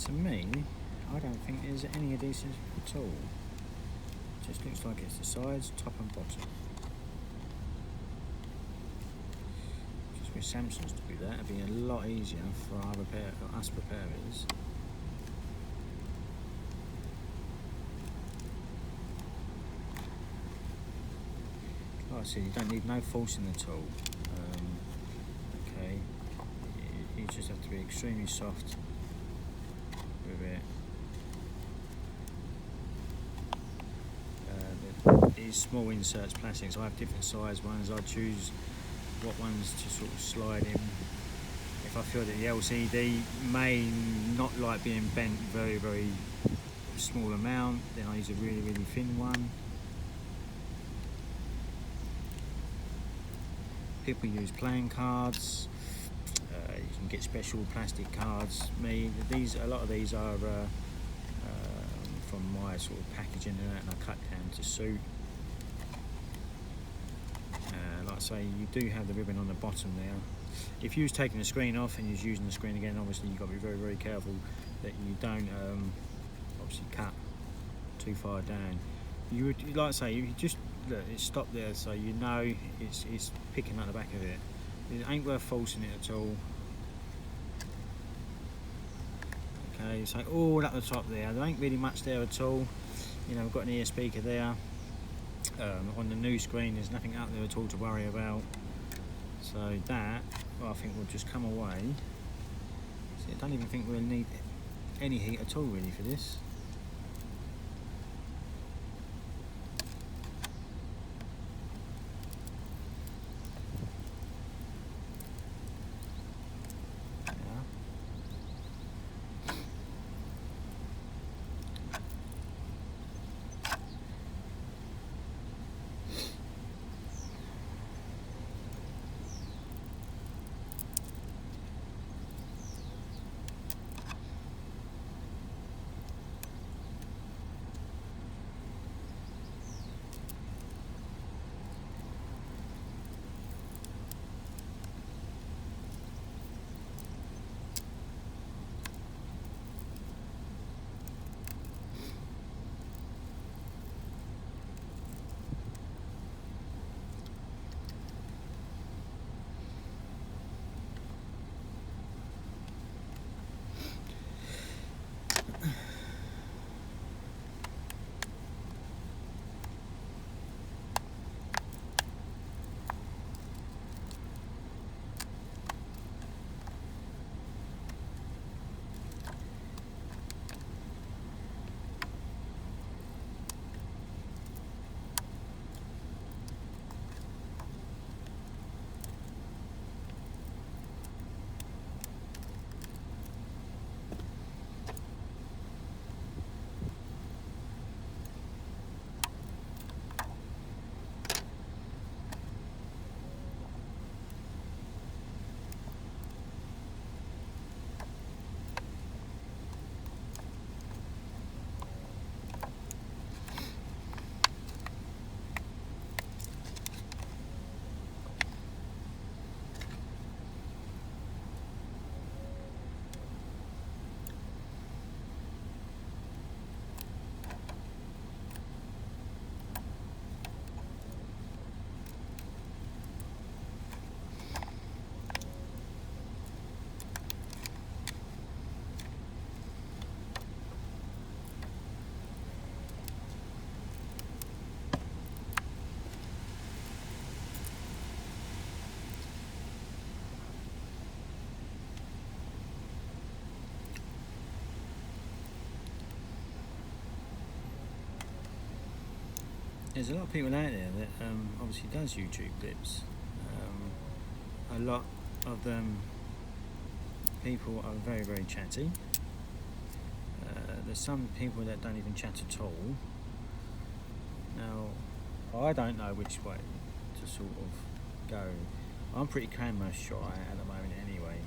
S1: To me, I don't think there's any adhesive at all. It just looks like it's the sides, top and bottom. Just with Samsung's to do that, it'd be a lot easier for us repairers. Like I said, you don't need no forcing at all. Okay, you just have to be extremely soft with it. These small inserts, plastics, I have different size ones. I choose what ones to sort of slide in. If I feel that the LCD may not like being bent very small amount, then I use a really thin one. People use playing cards. You can get special plastic cards made. A lot of these are from my sort of packaging and I cut down to suit. Like I say, you do have the ribbon on the bottom there. If you was taking the screen off and you was using the screen again, obviously you've got to be very careful that you don't obviously cut too far down. You would, like I say, you just look, it's stopped there, so you know it's picking up the back of it. It ain't worth forcing it at all. Okay, so all up the top there ain't really much there at all. You know, we've got an ear speaker there. On the new screen there's nothing up there at all to worry about. So that, well, I think will just come away. So I don't even think we'll need any heat at all really for this. there's a lot of people out there that obviously does YouTube clips. A lot of them people are very, very chatty. There's some people that don't even chat at all. Now, I don't know which way to sort of go. I'm pretty camera shy at the moment anyway.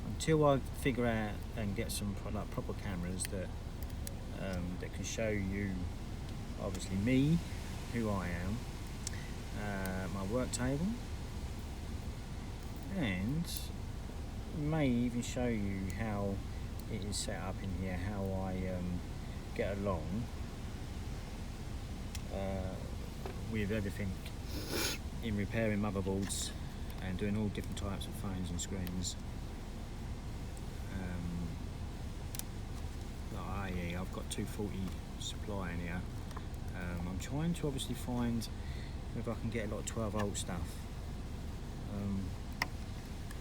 S1: Until I figure out and get some proper cameras that can show you, obviously me, who I am, my work table, and may even show you how it is set up in here, how I get along with everything in repairing motherboards and doing all different types of phones and screens. I've got 240 supply in here. I'm trying to obviously find if I can get a lot of 12 volt stuff.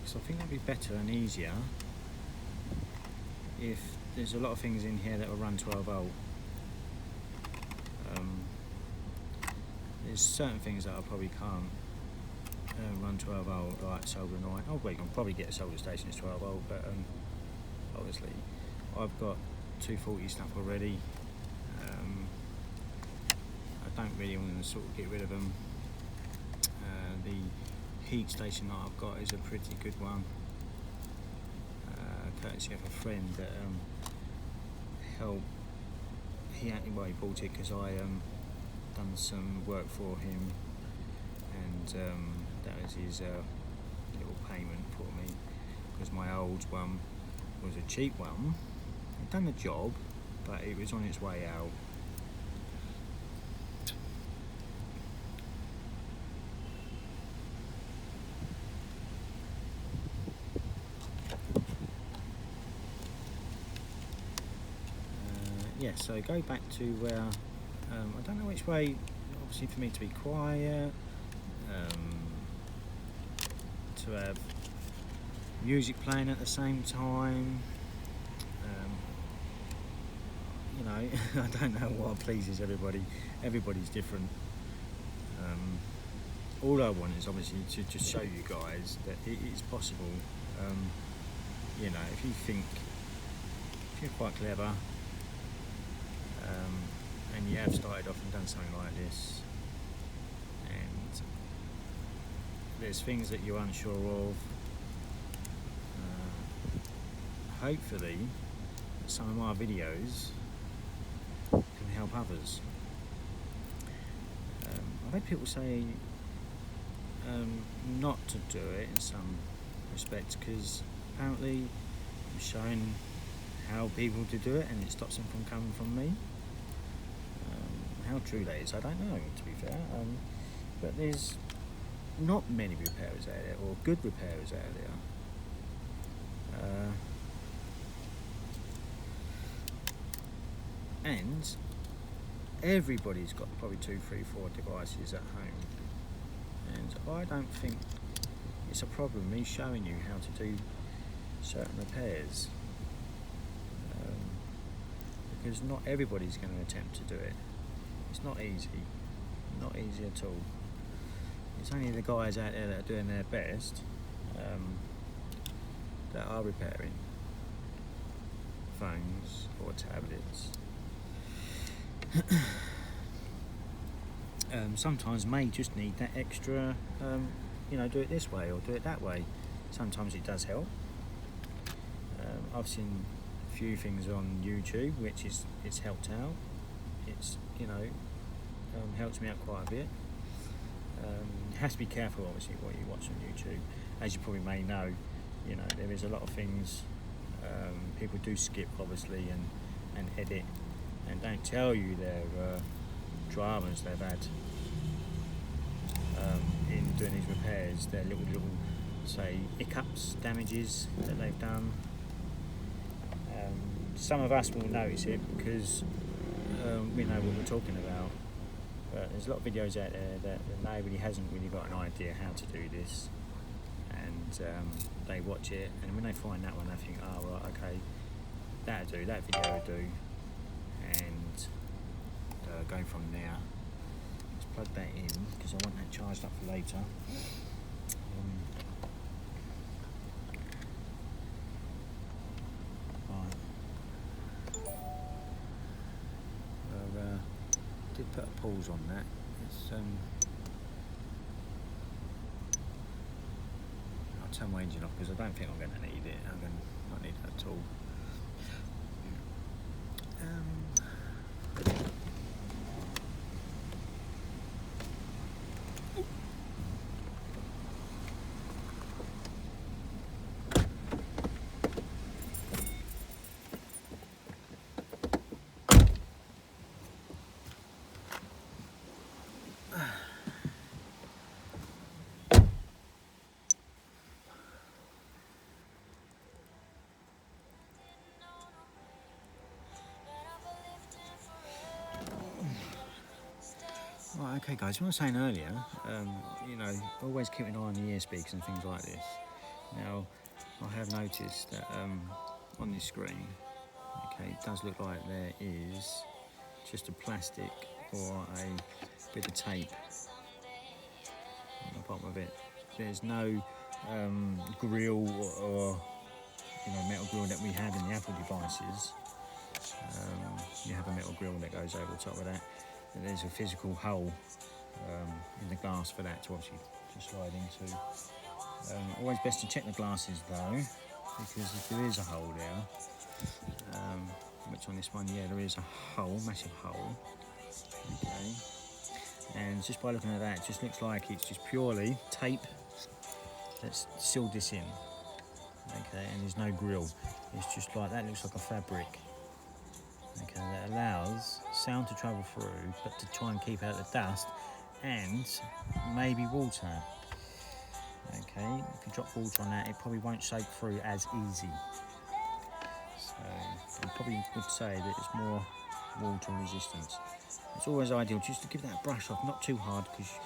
S1: So I think that'd be better and easier if there's a lot of things in here that will run 12 volt. There's certain things that I probably can't run 12 volt, like solder and iron. Oh, wait, I can probably get a solder station that's 12 volt, but obviously I've got 240 stuff already. I don't really want to sort of get rid of them. The heat station that I've got is a pretty good one, courtesy of a friend that helped. He bought it because I done some work for him, and that was his little payment for me, because my old one was a cheap one. It done the job, but it was on its way out. Yeah, so go back to where I don't know which way, obviously for me to be quiet, to have music playing at the same time. You know, I don't know what pleases everybody. Everybody's different. All I want is obviously to just show you guys that it is possible. You know, if you think, if you're quite clever, and you have started off and done something like this, and there's things that you're unsure of, hopefully some of my videos can help others. I've had people say not to do it in some respects, because apparently I'm showing how people to do it and it stops them from coming from me. How true that is, I don't know, to be fair. But there's not many repairers out there, or good repairers out there. And everybody's got probably 2, 3, 4 devices at home. And I don't think it's a problem me showing you how to do certain repairs. Because not everybody's going to attempt to do it. It's not easy at all. It's only the guys out there that are doing their best that are repairing phones or tablets. Sometimes may just need that extra, you know, do it this way or do it that way. Sometimes it does help. I've seen few things on YouTube which it's helped out. It's, you know, helps me out quite a bit. You have to be careful obviously what you watch on YouTube. As you probably may know, you know, there is a lot of things people do skip obviously and edit and don't tell you their dramas they've had in doing these repairs, their little say hiccups, damages that they've done. Some of us will notice it because we know what we're talking about, but there's a lot of videos out there that nobody hasn't really got an idea how to do this, and they watch it, and when they find that one they think, oh right, okay, that'll do, that video will do, and go from there. plug that in because I want that charged up for later. Did put a pause on that. It's I'll turn my engine off because I don't think I'm going to need it. I'm going to not need that at all. Right, okay guys, what I was saying earlier, you know, always keep an eye on the ear speakers and things like this. Now, I have noticed that on this screen, okay, it does look like there is just a plastic or a bit of tape on the bottom of it. There's no grill or you know, metal grill that we have in the Apple devices. You have a metal grill that goes over the top of that. And there's a physical hole in the glass for that to obviously to slide into. Always best to check the glasses though, because if there is a hole there, which on this one, yeah, there is a hole, massive hole. Okay, and just by looking at that, it just looks like it's just purely tape that's sealed this in. Okay, and there's no grill. It's just like that. Looks like a fabric. Okay, that allows sound to travel through, but to try and keep out the dust and maybe water. Okay, if you drop water on that, it probably won't soak through as easy. So I probably would say that it's more water resistance. It's always ideal just to give that brush off, not too hard, because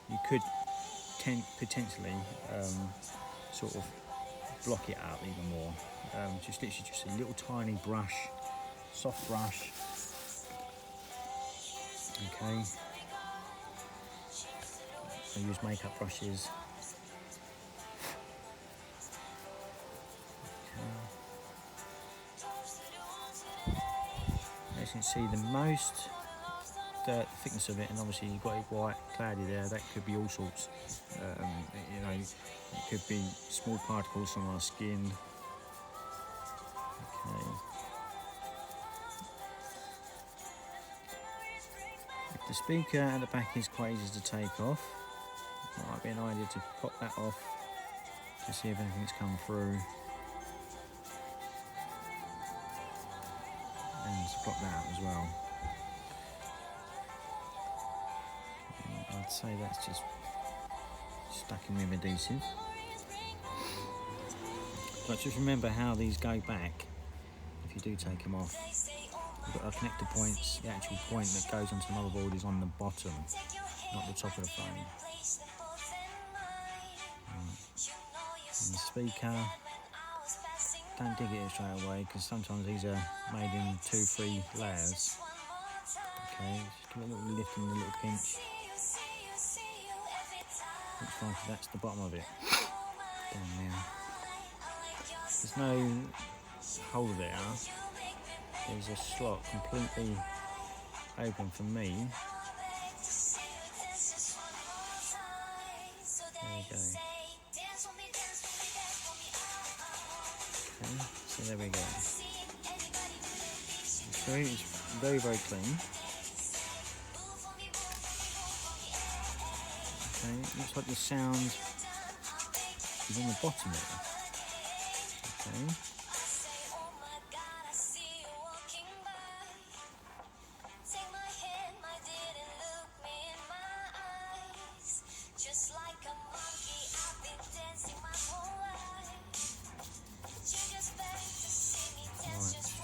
S1: you could potentially sort of block it up even more. Just literally just a little tiny brush. Soft brush, okay. I use makeup brushes. Okay. As you can see, the most dirt, the thickness of it, and obviously you've got it white, cloudy there. That could be all sorts. You know, it could be small particles from our skin. Okay. The speaker at the back is quite easy to take off. It might be an idea to pop that off to see if anything's come through. And to pop that out as well. And I'd say that's just stuck in with adhesive. But just remember how these go back if you do take them off. You've got our connector points, the actual point that goes onto the motherboard is on the bottom, not the top of the phone. And the speaker, don't dig it straight away because sometimes these are made in 2-3 layers. Okay, just give it a little lift and a little pinch. Looks like that's the bottom of it, down there. There's no hole there. There's a slot completely open for me. There you go. Okay, so there we go. It's very, very clean. Okay, looks like the sound is on the bottom there. Okay.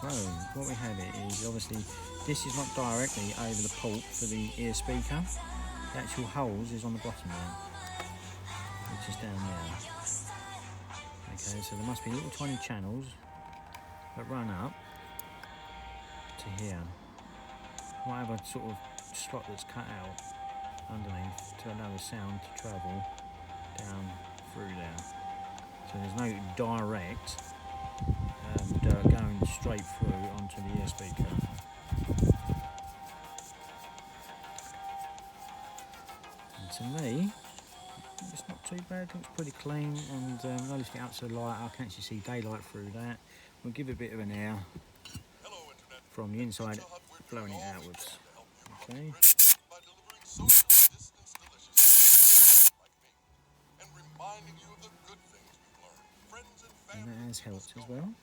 S1: So what we have it is obviously this is not directly over the port for the ear speaker. The actual holes is on the bottom there, which is down there. Okay, so there must be little tiny channels that run up to here. Might have a sort of slot that's cut out underneath to allow the sound to travel down through there. So there's no direct dirt going straight through onto the ear speaker. And to me, it's not too bad. It looks pretty clean, and notice it out to the light. I can actually see daylight through that. We'll give it a bit of an air from the inside, blowing it outwards. Okay. And that has helped as well.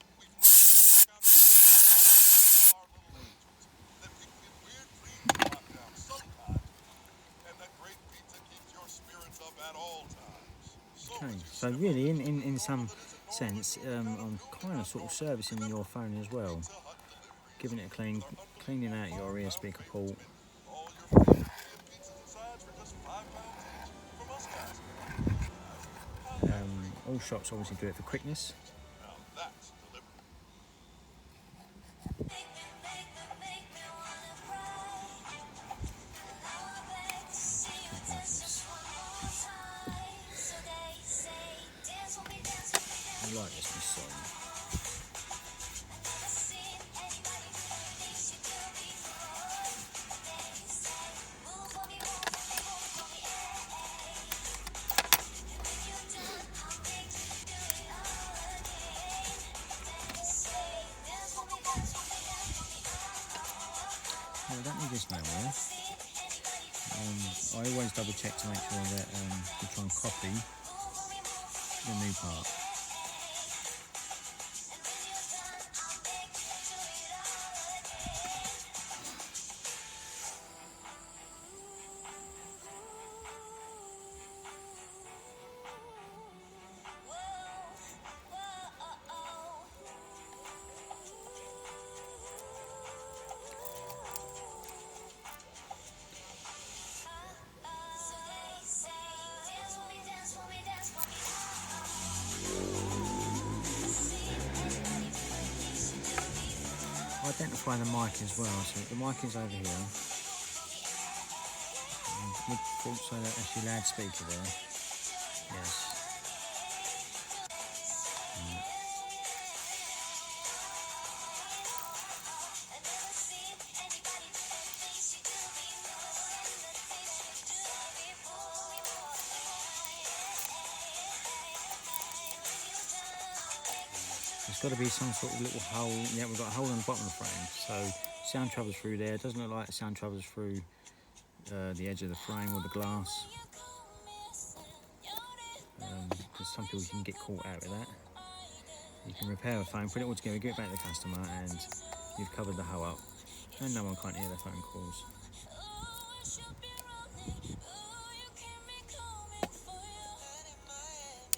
S1: Okay, so really in some sense, I'm kind of sort of servicing your phone as well, giving it a clean, cleaning out your ear speaker port. All shops obviously do it for quickness. I like this design. I don't need this nowhere. I always double check to make sure that you try and copy the new part. Identify the mic as well, so the mic is over here. With also actually loudspeaker there. Yes. There's got to be some sort of little hole. Yeah, we've got a hole on the bottom of the frame, so sound travels through there. It doesn't look like sound travels through the edge of the frame or the glass, because some people can get caught out with that. You can repair a phone, put it all together, give it back to the customer, and you've covered the hole up, and no one can't hear their phone calls.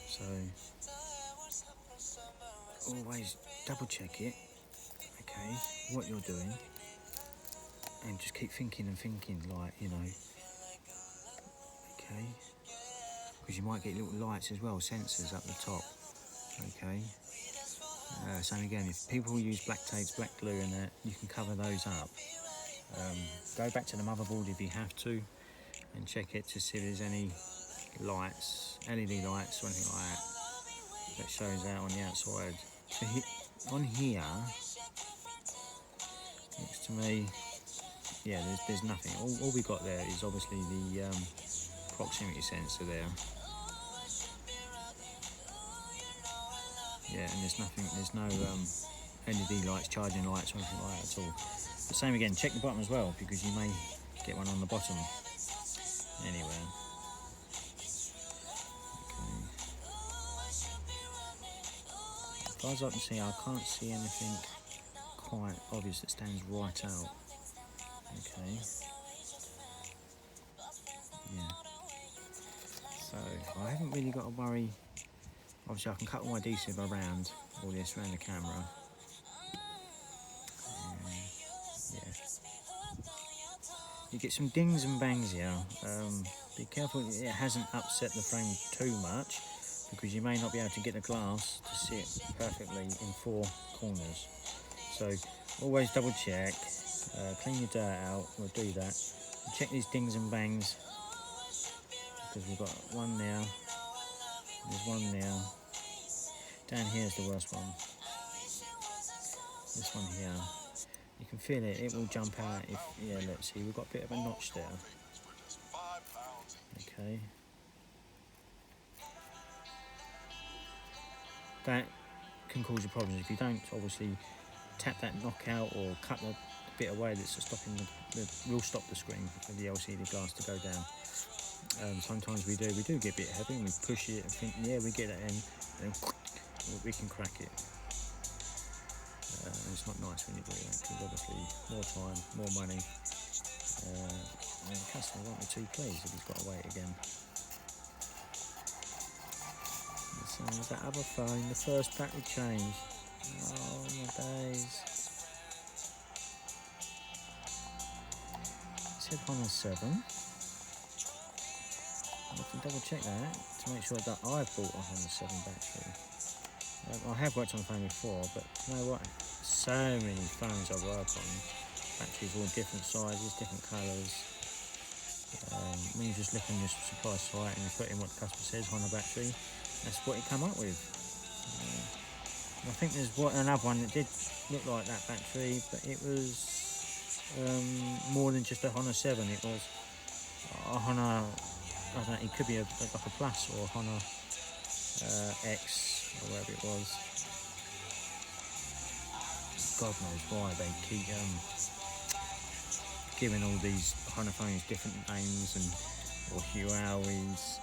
S1: So always double check it, okay, what you're doing, and just keep thinking and thinking, like, you know, okay, because you might get little lights as well, sensors up the top, okay. Same again, if people use black tapes, black glue and that, you can cover those up. Go back to the motherboard if you have to, and check it to see if there's any lights, LED lights or anything like that shows out on the outside. So on here, next to me, yeah, there's nothing. All we got there is obviously the proximity sensor there. Yeah, and there's nothing, there's no LED lights, charging lights or anything like that at all. The same again, check the bottom as well, because you may get one on the bottom anywhere. As far as I can see, I can't see anything quite obvious that stands right out. Okay. Yeah. So I haven't really got to worry. Obviously, I can cut all my adhesive around all this around the camera. Yeah. You get some dings and bangs here. Be careful it hasn't upset the frame too much, because you may not be able to get the glass to sit perfectly in four corners. So always double check, clean your dirt out, we'll do that. Check these dings and bangs because we've got one there, there's one there. Down here is the worst one. This one here, you can feel it, it will jump out if, yeah, let's see, we've got a bit of a notch there. Okay. That can cause you problems if you don't obviously tap that knockout or cut the bit away that's stopping will stop the screen of the LCD glass to go down. Sometimes we do get a bit heavy and we push it and think, yeah, we get that in, and then we can crack it. It's not nice when you do that, because obviously more time, more money, and the customer won't be too pleased if he's got to wait again. So there's that other phone, the first battery change. Oh my days. It said Honor 7. I have to double check that to make sure that I've bought a Honor 7 battery. I have worked on a phone before, but you know what? So many phones I work on, batteries all different sizes, different colours. When you just look on your supply site and you put in what the customer says, Honor battery, that's what you come up with. I think there's another one that did look like that battery, but it was more than just a Honor 7. It was a Honor, I don't know, it could be like a Plus or a Honor X or whatever it was. God knows why they keep giving all these Honor phones different names or Huawei's.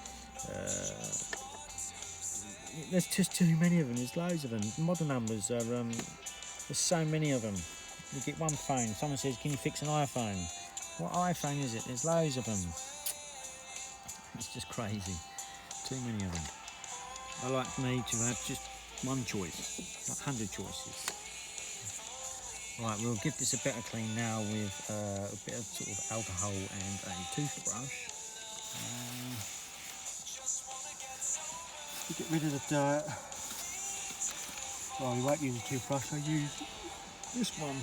S1: There's just too many of them. There's loads of them. Model numbers are there's so many of them. You get one phone. Someone says, "Can you fix an iPhone?" What iPhone is it? There's loads of them. It's just crazy. Too many of them. I like me to have just one choice, not 100 choices. Right, we'll give this a better clean now with a bit of sort of alcohol and a toothbrush. To get rid of the dirt. Well, we won't use a toothbrush, I'll use this one.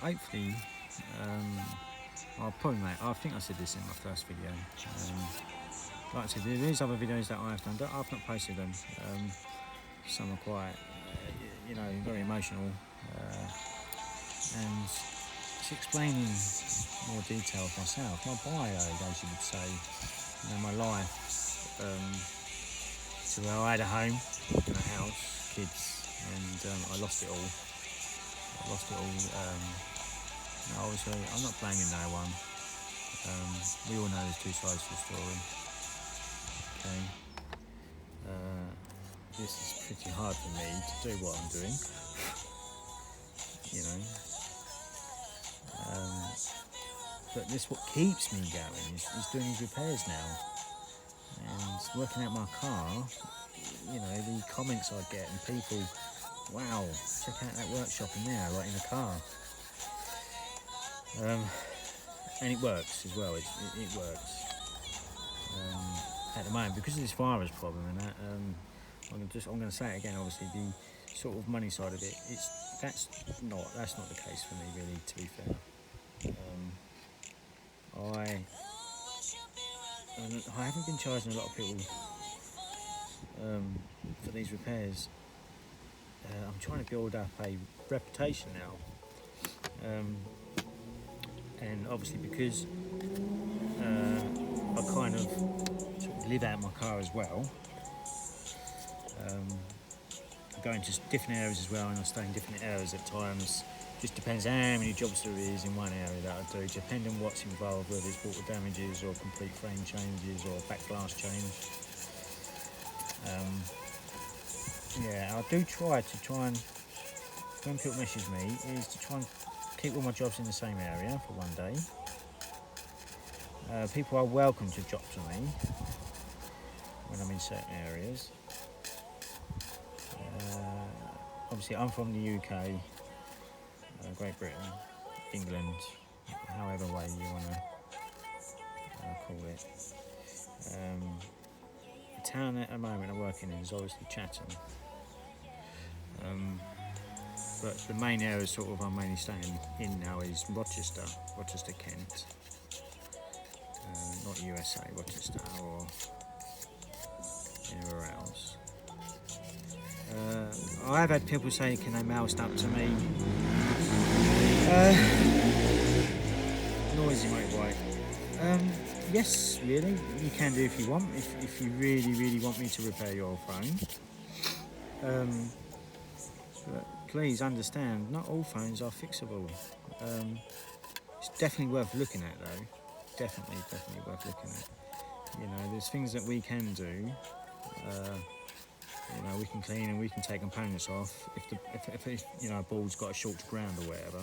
S1: Hopefully, I'll probably make, I think I said this in my first video, like I said, there is other videos that I've done, I've not posted them, some are quite, you know, very emotional, and it's explaining more detail of myself, my bio, as you would say, you know, my life, so I had a home and a house, kids, and I lost it all. Obviously, I'm not blaming no one. We all know there's two sides to the story. Okay. This is pretty hard for me to do what I'm doing. You know. But this what keeps me going is doing these repairs now. And working out my car, you know, the comments I get and people, wow, check out that workshop in there, like in the car. And it works as well, it works. At the moment, because of this virus problem and that, I'm going to say it again, obviously, the sort of money side of it, that's not the case for me, really, to be fair. I haven't been charging a lot of people for these repairs. I'm trying to build up a reputation now, and obviously because I kind of sort of live out my car as well, I go into different areas as well, and I stay in different areas at times Just depends how many jobs there is in one area that I do, depending on what's involved, whether it's water damages or complete frame changes or back glass change. Yeah, I do try and, when people message me, is to try and keep all my jobs in the same area for one day. People are welcome to drop to me when I'm in certain areas. Obviously, I'm from the UK, Great Britain, England, however way you want to call it. The town at the moment I'm working in is obviously Chatham. But the main area sort of I'm mainly staying in now is Rochester, Kent. Not USA, Rochester or anywhere else. I have had people say, can they mail stuff to me? Noisy motorbike. Yes, really, you can do if you want, if you really want me to repair your phone. But please understand, not all phones are fixable. It's definitely worth looking at though. Definitely worth looking at. You know, there's things that we can do. You know, we can clean and we can take components off if you know, a board's got a short to ground or whatever.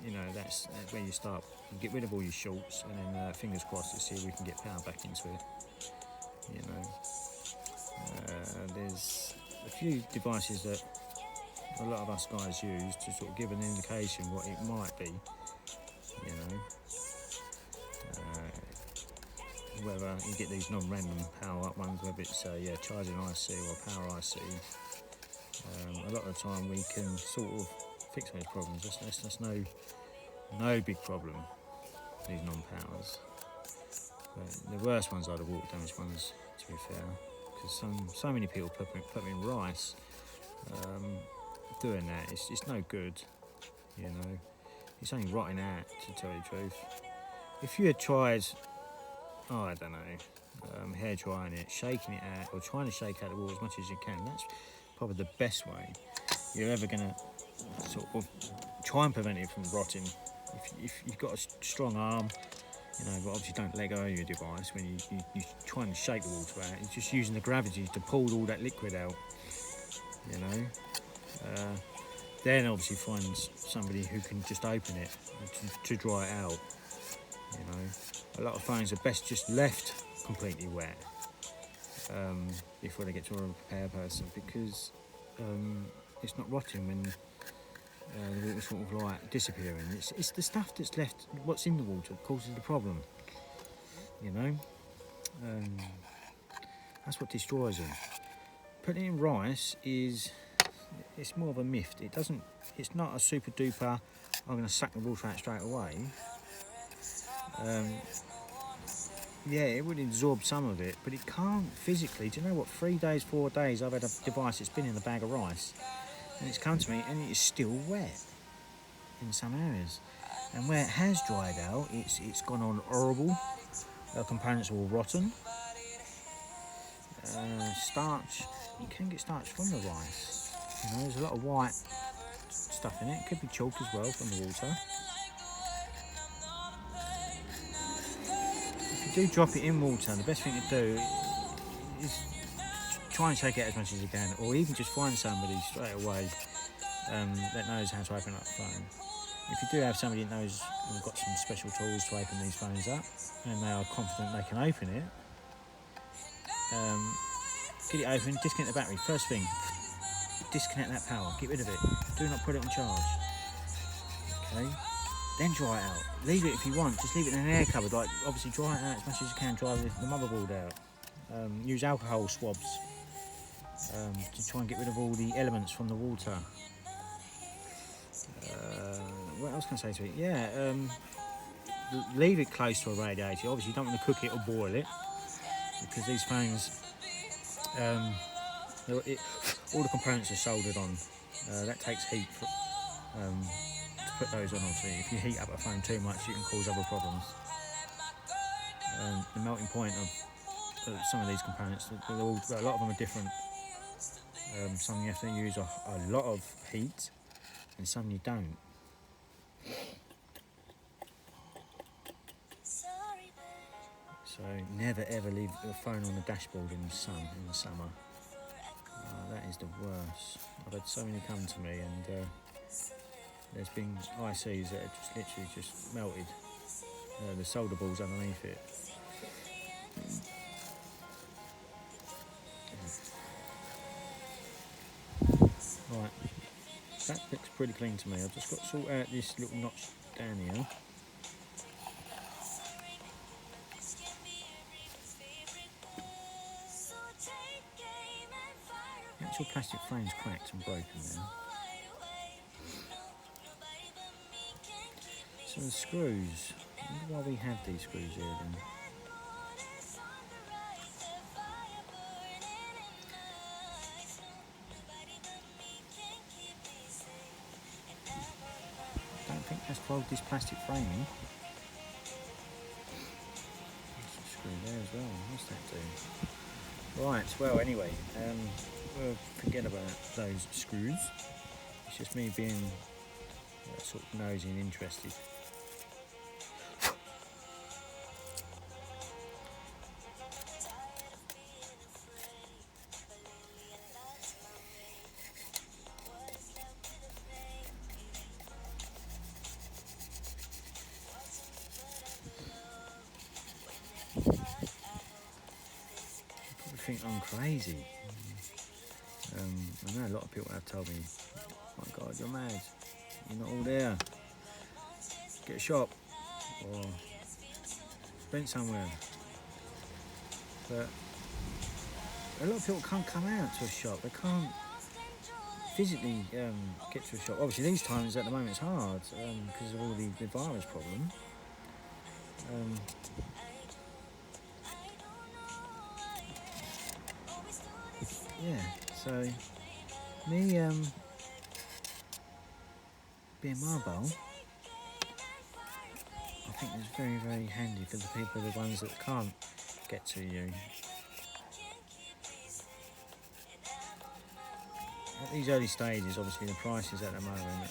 S1: You know, that's where you start. You get rid of all your shorts and then fingers crossed to see if we can get power back into it. You know, there's a few devices that a lot of us guys use to sort of give an indication what it might be. You know, whether you get these non-random power-up ones, whether it's charging IC or power IC. A lot of the time we can sort of fix those problems. That's no big problem, these non-powers. But the worst ones are the water damage ones, to be fair, because so many people put in rice. Doing that, it's no good. You know, it's only rotting out, to tell you the truth. If you had tried, I don't know, hair drying it, shaking it out, or trying to shake out the wool as much as you can, that's probably the best way you're ever going to sort of try and prevent it from rotting. If you've got a strong arm, you know, but obviously don't let go of your device when you're trying to shake the water out. It's just using the gravity to pull all that liquid out, you know. Then obviously find somebody who can just open it to dry it out. You know, a lot of phones are best just left completely wet before they get to a repair person, because it's not rotting when the water's sort of like disappearing. It's the stuff that's left, what's in the water, that causes the problem. You know, that's what destroys them. Putting in rice it's more of a myth. It's not a super duper, I'm going to suck the water out straight away. Yeah, it would absorb some of it, but it can't physically. Do you know what? 3 days, 4 days I've had a device that's been in a bag of rice and it's come to me and it is still wet in some areas. And where it has dried out, it's gone on horrible. The components are all rotten. Starch, you can get starch from the rice. You know, there's a lot of white stuff in it. It could be chalk as well from the water. If you do drop it in water, the best thing to do is try and shake it as much as you can, or even just find somebody straight away that knows how to open up the phone. If you do have somebody that knows and got some special tools to open these phones up, and they are confident they can open it, get it open, disconnect the battery. First thing, disconnect that power, get rid of it. Do not put it on charge. Okay, then dry it out. Leave it if you want, just leave it in an air cupboard. Like, obviously dry it out as much as you can, dry the motherboard out. Use alcohol swabs to try and get rid of all the elements from the water. What else can I say to it? Yeah, leave it close to a radiator. Obviously you don't want to cook it or boil it, because these phones, all the components are soldered on. That takes heat to put those on. Obviously, if you heat up a phone too much, you can cause other problems. The melting point of some of these components, a lot of them are different. Some you have to use a lot of heat, and some you don't. So never ever leave the phone on the dashboard in the sun in the summer. That is the worst. I've had so many come to me, and there's been ICs that have just literally just melted. The solder balls underneath it. Right, that looks pretty clean to me. I've just got to sort out this little notch down here. The actual plastic frame's cracked and broken now. So the screws, I wonder why we have these screws here then. I don't think that's to hold this plastic frame in. There's a screw there as well. What's that doing? Right, well anyway, we'll forget about those screws. It's just me being sort of nosy and interested. Think I'm crazy. I know a lot of people have told me, oh my God, you're mad, you're not all there, get a shop or rent somewhere. But a lot of people can't come out to a shop, they can't physically get to a shop. Obviously these times at the moment it's hard because of all the virus problem. Yeah, so me being mobile, I think it's very, very handy for the people, the ones that can't get to you. At these early stages, obviously the prices at the moment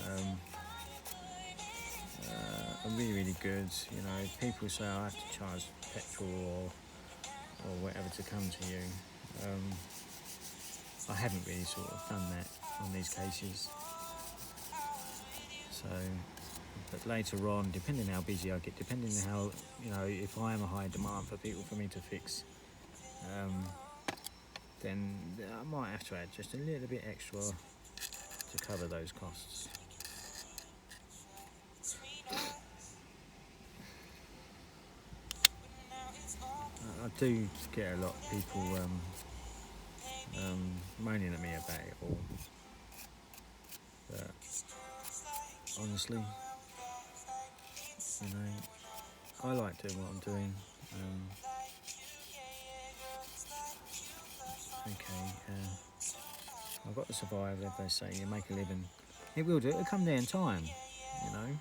S1: are really, really good. You know, people say I have to charge petrol or whatever to come to you. I haven't really sort of done that on these cases. So, but later on, depending how busy I get, depending on how, you know, if I am a high demand for people for me to fix, then I might have to add just a little bit extra to cover those costs. I do get a lot of people moaning at me about it all, but honestly, you know, I like doing what I'm doing. I've got to survive, as they say, you make a living. It will do, it'll come there in time, you know.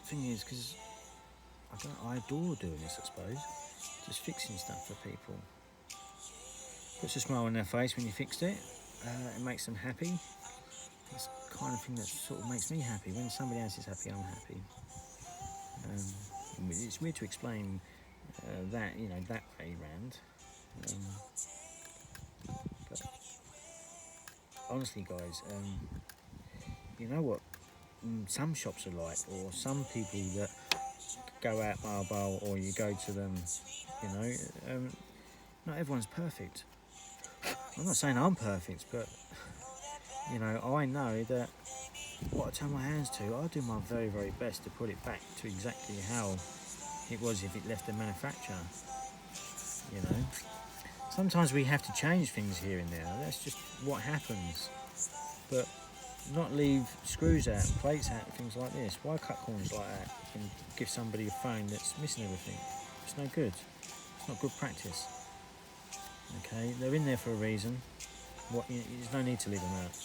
S1: Thing is, because I adore doing this, I suppose, just fixing stuff for people. Puts a smile on their face when you fixed it, it makes them happy. It's the kind of thing that sort of makes me happy. When somebody else is happy, I'm happy. It's weird to explain that, you know, that way round. But honestly, guys, you know what some shops are like, or some people that go out mobile, or you go to them, you know, not everyone's perfect. I'm not saying I'm perfect, but you know, I know that what I turn my hands to, I do my very, very best to put it back to exactly how it was if it left the manufacturer. You know, sometimes we have to change things here and there. That's just what happens. But not leave screws out, plates out, things like this. Why cut corners like that and give somebody a phone that's missing everything? It's no good. It's not good practice. Okay, they're in there for a reason. There's no need to leave them out.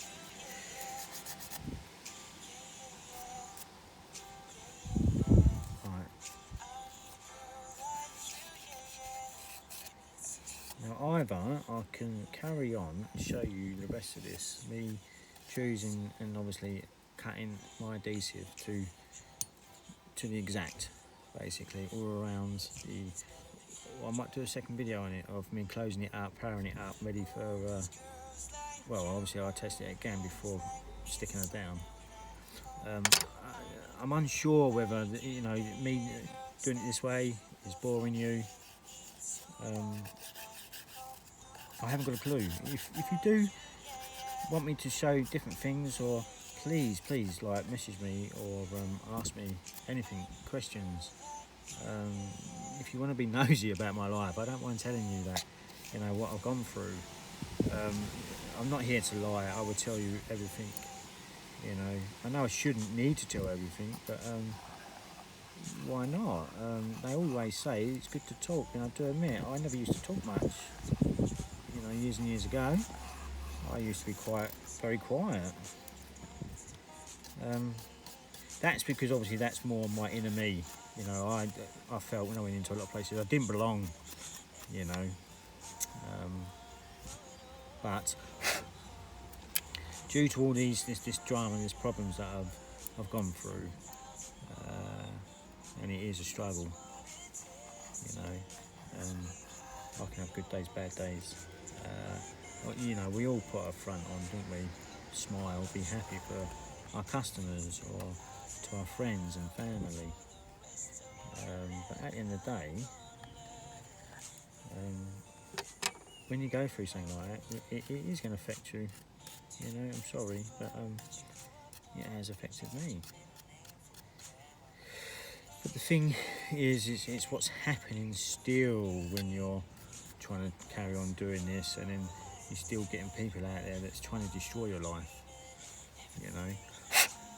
S1: Right. Now either I can carry on and show you the rest of this, me choosing and obviously cutting my adhesive to the exact, basically all around the. Well, I might do a second video on it of me closing it up, powering it up, ready for. Well, obviously I'll test it again before sticking it down. I'm unsure whether me doing it this way is boring you. I haven't got a clue. If you do want me to show different things, or please like message me or ask me anything, questions. If you want to be nosy about my life, I don't mind telling you that, what I've gone through. I'm not here to lie. I will tell you everything. I know I shouldn't need to tell everything, but why not? They always say it's good to talk, and I do admit I never used to talk much. Years and years ago, I used to be very quiet. That's because obviously that's more my inner me. I felt when I went into a lot of places I didn't belong. But due to all this drama and these problems that I've gone through, and it is a struggle. I can have good days, bad days. We all put a front on, don't we? Smile, be happy for our customers or to our friends and family. But at the end of the day, when you go through something like that, it is going to affect you. I'm sorry, but it has affected me. But the thing is it's what's happening still when you're trying to carry on doing this, and then you're still getting people out there that's trying to destroy your life.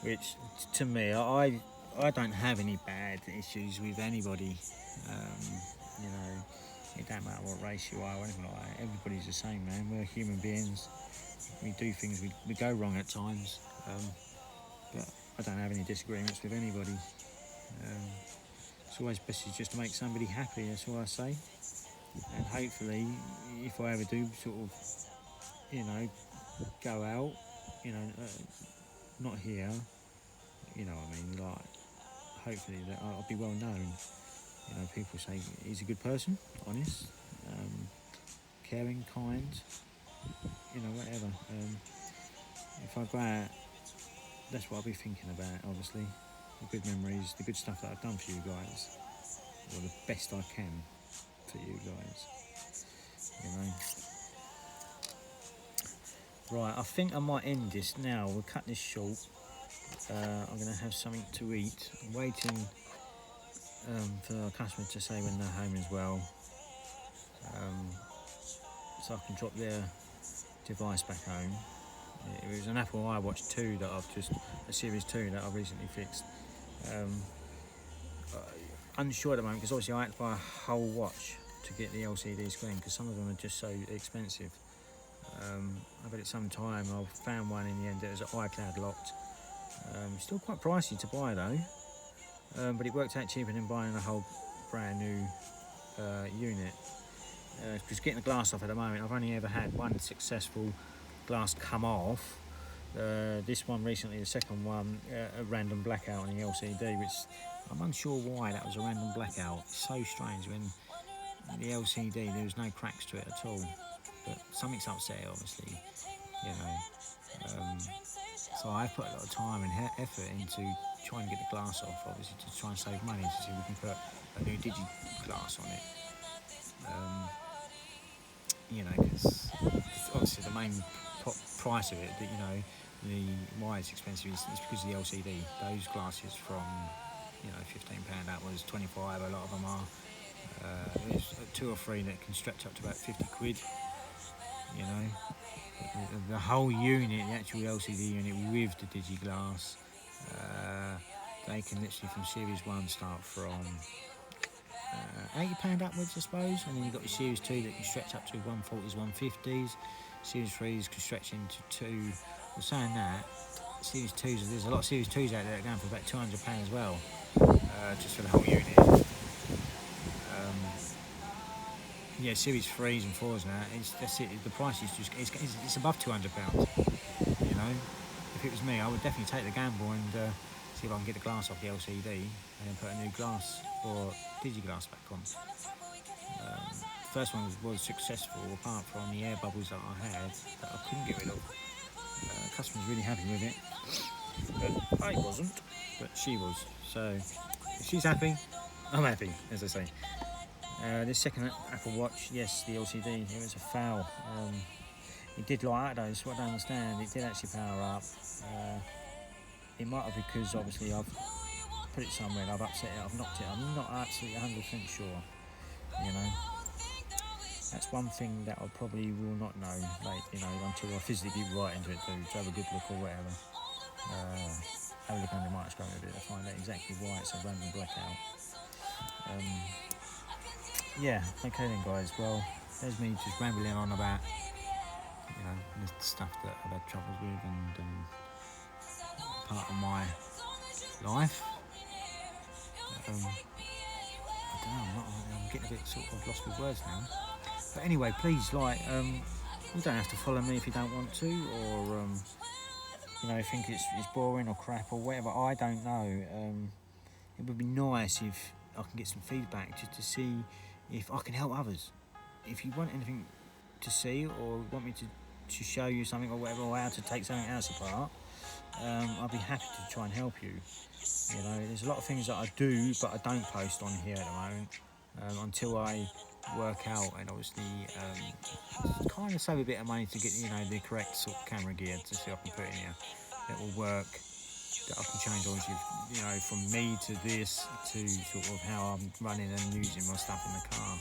S1: Which to me, I don't have any bad issues with anybody. It don't matter what race you are or anything like that. Everybody's the same, man. We're human beings. We do things, we go wrong at times. But I don't have any disagreements with anybody. It's always best just to make somebody happy, that's all I say. And hopefully, if I ever do sort of, go out, not here, like, hopefully that I'll be well known. People say he's a good person, honest, caring, kind, whatever. If I go out, that's what I'll be thinking about, obviously. The good memories, the good stuff that I've done for you guys, or the best I can for you guys, Right, I think I might end this now. We'll cut this short. I'm going to have something to eat. I'm waiting for our customer to say when they're home as well, so I can drop their device back home. It was an Apple iWatch 2 that a Series 2 that I've recently fixed. Unsure at the moment because obviously I had to buy a whole watch to get the LCD screen because some of them are just so expensive. I've had it some time. I found one in the end that was iCloud locked. Still quite pricey to buy though, but it worked out cheaper than buying a whole brand new unit. Because getting the glass off at the moment, I've only ever had one successful glass come off. This one recently, the second one, a random blackout on the LCD, which I'm unsure why that was a random blackout. It's so strange when the LCD there was no cracks to it at all, but something's upset obviously, so I put a lot of time and effort into trying to get the glass off, obviously to try and save money, to see if we can put a new digi glass on it. Because obviously the main price of it, why it's expensive is because of the LCD. Those glasses from £15 upwards, 25. A lot of them are. There's 2 or 3 that can stretch up to about 50 quid. The whole unit, the actual LCD unit with the digi-glass, they can literally from Series 1 start from £80 upwards, I suppose, and then you've got your Series 2 that can stretch up to 140s, 150s. Series 3s can stretch into 2. Well, saying that, Series 2s, there's a lot of Series 2s out there that are going for about £200 as well, just for the whole unit. Series 3s and 4s now, that's it. The price is just it's above £200, if it was me, I would definitely take the gamble and see if I can get the glass off the LCD and then put a new glass or digiglass back on. First one was successful, apart from the air bubbles that I had that I couldn't get rid of. Customer's really happy with it, but I wasn't, but she was. So if she's happy, I'm happy, as I say. This second Apple Watch, yes, the LCD, it was a foul. It did light up though, that's what I don't understand. It did actually power up. It might have because obviously I've put it somewhere and I've upset it, I've knocked it. I'm not absolutely 100% sure, you know. That's one thing that I probably will not know, like, you know, until I physically get right into it to have a good look or whatever. Have a look under the microscope a bit to find out exactly why it's a random blackout. Yeah, okay then guys, well, there's me just rambling on about, you know, the stuff that I've had troubles with and part of my life. I don't know, I'm getting a bit sort of lost with words now. But anyway, please, like, you don't have to follow me if you don't want to, or you know, think it's boring or crap or whatever. I don't know. It would be nice if I can get some feedback just to see if I can help others. If you want anything to see or want me to show you something or whatever, or how to take something else apart, I'll be happy to try and help you. You know, there's a lot of things that I do, but I don't post on here at the moment until I work out and obviously kind of save a bit of money to get, you know, the correct sort of camera gear to see if I can put in here that will work, that I can change obviously, you know, from me to this to sort of how I'm running and using my stuff in the car.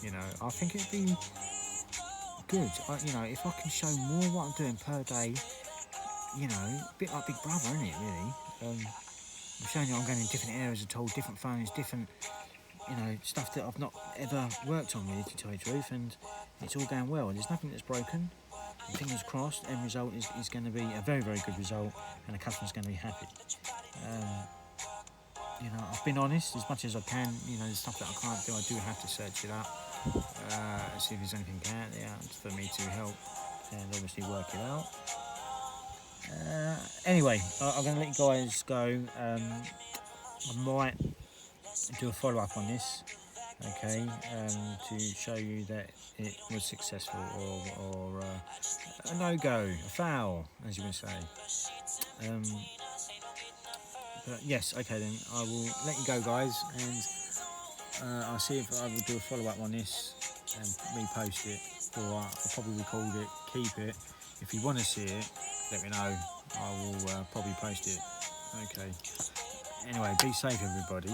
S1: You know, I think it'd be good, you know, if I can show more what I'm doing per day, you know, a bit like Big Brother, isn't it, really? I'm showing you I'm going in different areas at all, different phones, different, you know, stuff that I've not ever worked on, really, to tell you the truth, and it's all going well. There's nothing that's broken. And fingers crossed, end result is going to be a very, very good result, and the customer's going to be happy. You know, I've been honest as much as I can. You know, the stuff that I can't do, I do have to search it up, see if there's anything out there for me to help and obviously work it out. Anyway, I'm going to let you guys go. I might do a follow-up on this, okay, to show you that it was successful or a no-go, a foul, as you would say. But yes, okay then, I will let you go, guys, and I'll see if I will do a follow-up on this and repost it, or I'll probably record it, keep it. If you want to see it, let me know. I will probably post it. Okay. Anyway, be safe, everybody.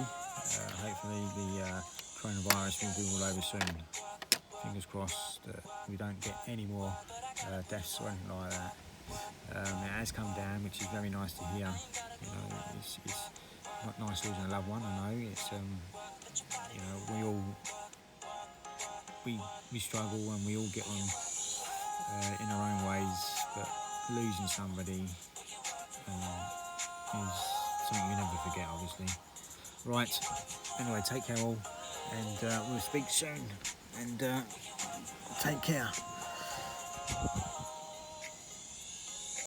S1: Hopefully the coronavirus will be all over soon. Fingers crossed that we don't get any more deaths or anything like that. It has come down, which is very nice to hear. You know, it's not nice losing a loved one. I know it's you know, we struggle and we all get on in our own ways, but losing somebody is something you never forget, obviously. Right, anyway, take care all, and we'll speak soon, and take care.